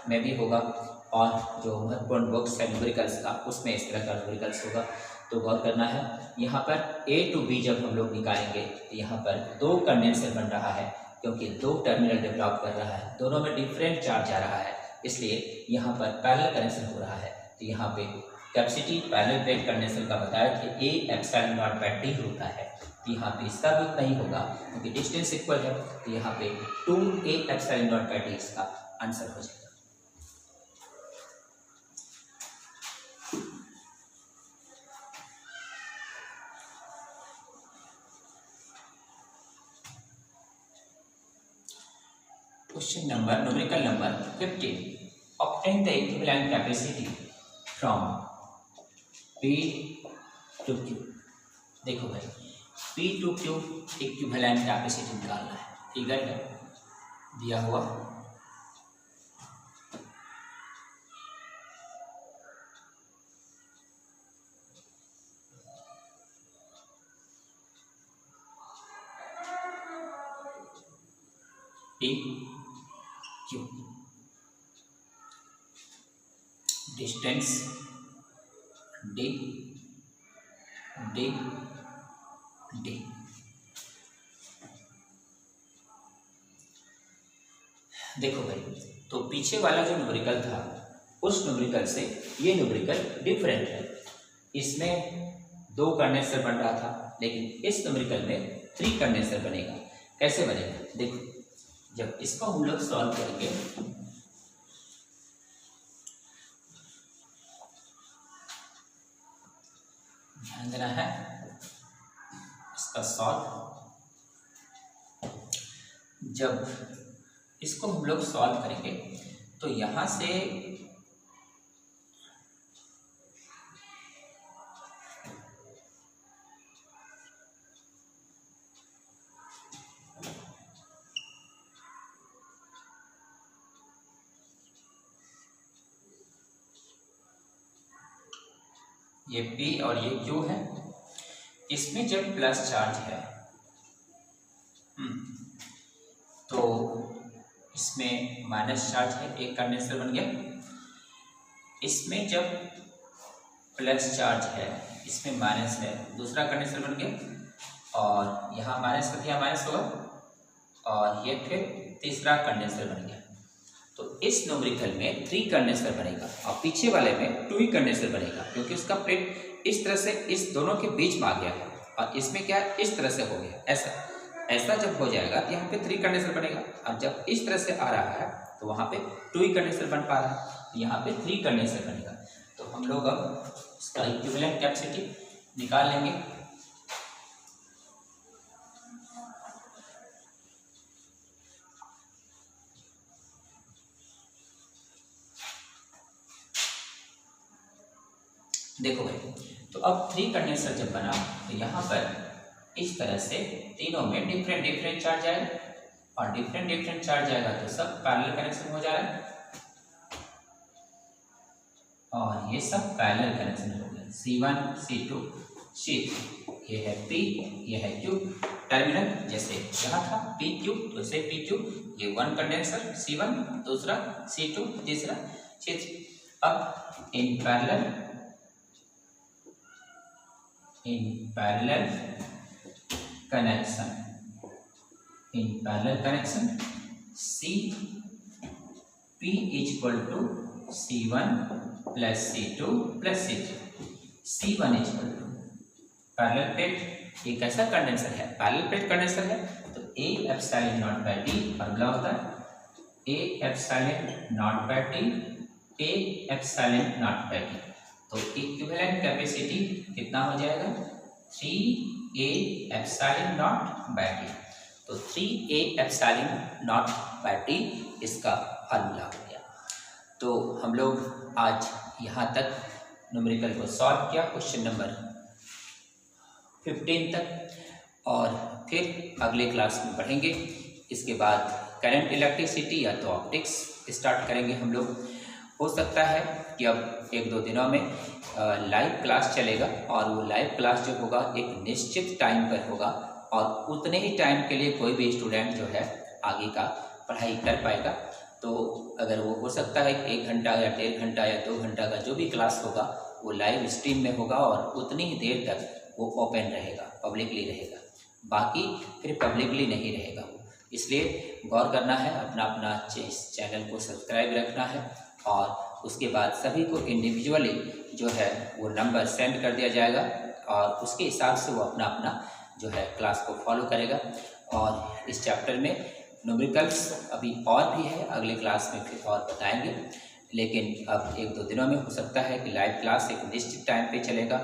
[SPEAKER 1] में भी होगा, और जो महत्वपूर्ण बुक्स है न्यूमेरिकल्स का उसमें इस तरह का न्यूमेरिकल्स होगा। तो गौर करना है, यहाँ पर A टू B जब हम लोग निकालेंगे तो यहाँ पर दो कंडेंसर बन रहा है, क्योंकि दो टर्मिनल डेवलप कर रहा है, दोनों में डिफरेंट चार्ज आ रहा है, इसलिए यहाँ पर पैरेलल कनेक्शन हो रहा है। तो यहाँ पे कैपेसिटी पैरेलल प्लेट कंडेंसर का बताया कि A epsilon naught by D होता है। तो यहाँ पे इसका भी उतना ही होगा क्योंकि डिस्टेंस इक्वल है। तो यहाँ पे 2A epsilon naught by D इसका आंसर हो जाएगा। Question number numerical number 15 obtain the equivalent capacity from P to Q। देखो भाई P to Q equivalent capacity निकालना है, फिगर है दिया हुआ। P Q distance D D D। देखो भाई तो पीछे वाला जो न्यूमेरिकल था उस न्यूमेरिकल से ये न्यूमेरिकल डिफरेंट है। इसमें 2 कंडेंसर बन रहा था, लेकिन इस न्यूमेरिकल में 3 कंडेंसर बनेगा। कैसे बनेगा देखो, जब इसको हम लोग सॉल्व करेंगे ध्यान देना है इसका सॉल्व। जब इसको हम लोग सॉल्व करेंगे तो यहां से ये P और ये Q है। इसमें जब प्लस चार्ज है तो इसमें माइनस चार्ज है, एक कंडेंसर बन गया। इसमें जब प्लस चार्ज है इसमें माइनस है, दूसरा कंडेंसर बन गया। और यहाँ माइनस का दिया माइनस होगा, और ये फिर तीसरा कंडेंसर बन गया। तो इस न्यूमेरिकल में 3 कंडेंसर बनेगा और पीछे वाले में 2 ही कंडेंसर बनेगा, क्योंकि उसका प्लेट इस तरह से इस दोनों के बीच में आ गया है और इसमें क्या है इस तरह से हो गया। ऐसा जब हो जाएगा तो यहाँ पे 3 कंडेंसर बनेगा, और जब इस तरह से आ रहा है तो वहाँ पे 2 ही कंडेंसर बन पा रहा है, तो यहाँ पे 3 कंडेंसर बनेगा। तो हम लोग अब इसका इक्विवेलेंट कैपेसिटी निकाल लेंगे। देखो भाई तो अब 3 कंडेंसर जब बना तो यहाँ पर इस तरह से तीनों में डिफरेंट चार्ज आएगा, और डिफरेंट चार्ज आएगा तो सब पैरेलल कनेक्शन हो जा रहा है, और ये सब पैरेलल कनेक्शन हो गया। C1 C2 C3, ये है P ये है Q। टर्मिनल जैसे यहाँ था PQ तो इसे PQ, ये 1 कंडेंसर C1, दूसरा C2, तीसरा C3। अब इन parallel connection C P equal to C1 plus C2 plus C3। C1 equal to parallel plate, एक ऐसा कंडेंसर है पैरेलल प्लेट कंडेंसर है, तो A epsilon naught by D formula होता है A epsilon naught by D A epsilon naught by D। तो equivalent capacity कितना हो जाएगा 3A epsilon naught by D। तो 3A epsilon naught by D इसका फार्मूला हो गया। तो हम लोग आज यहाँ तक न्यूमेरिकल को सॉल्व किया, क्वेश्चन नंबर 15 तक, और फिर अगले क्लास में पढ़ेंगे। इसके बाद करंट इलेक्ट्रिसिटी या तो ऑप्टिक्स स्टार्ट करेंगे हम लोग। हो सकता है कि अब 1-2 दिनों में लाइव क्लास चलेगा, और वो लाइव क्लास जो होगा एक निश्चित टाइम पर होगा, और उतने ही टाइम के लिए कोई भी स्टूडेंट जो है आगे का पढ़ाई कर पाएगा। तो अगर वो हो सकता है 1 घंटा या 1.5 घंटा या 2 घंटा का जो भी क्लास होगा वो लाइव स्ट्रीम में होगा, और उतनी ही देर तक वो ओपन रहेगा, पब्लिकली रहेगा, बाकी फिर पब्लिकली नहीं रहेगा वो। इसलिए गौर करना है, अपना चैनल को सब्सक्राइब रखना है, और उसके बाद सभी को इंडिविजुअली जो है वो नंबर सेंड कर दिया जाएगा, और उसके हिसाब से वो अपना जो है क्लास को फॉलो करेगा। और इस चैप्टर में न्यूमेरिकल्स अभी और भी है, अगले क्लास में फिर और बताएंगे, लेकिन अब 1-2 दिनों में हो सकता है कि लाइव क्लास एक निश्चित टाइम पे चलेगा,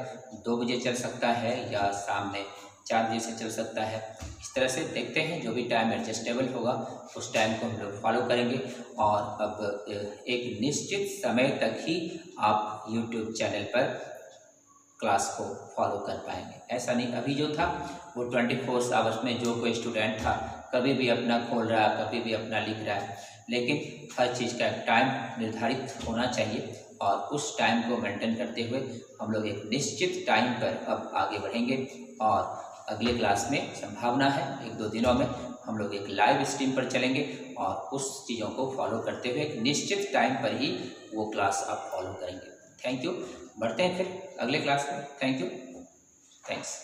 [SPEAKER 1] 2 बजे चल सकता है या शाम में 4 बजे से चल सकता है। इस तरह से देखते हैं, जो भी टाइम एडजस्टेबल होगा उस टाइम को हम लोग फॉलो करेंगे। और अब एक निश्चित समय तक ही आप यूट्यूब चैनल पर क्लास को फॉलो कर पाएंगे। ऐसा नहीं अभी जो था वो 24 आवर्स में जो कोई स्टूडेंट था कभी भी अपना खोल रहा है, कभी भी अपना लिख रहा है, लेकिन हर चीज़ का एक टाइम निर्धारित होना चाहिए और उस टाइम को मेंटेन करते हुए हम लोग एक निश्चित टाइम पर अब आगे बढ़ेंगे। और अगले क्लास में संभावना है 1-2 दिनों में हम लोग एक लाइव स्ट्रीम पर चलेंगे और उस चीज़ों को फॉलो करते हुए एक निश्चित टाइम पर ही वो क्लास आप फॉलो करेंगे। Thank you. बढ़ते हैं फिर अगले क्लास में। Thank you. थैंक्स।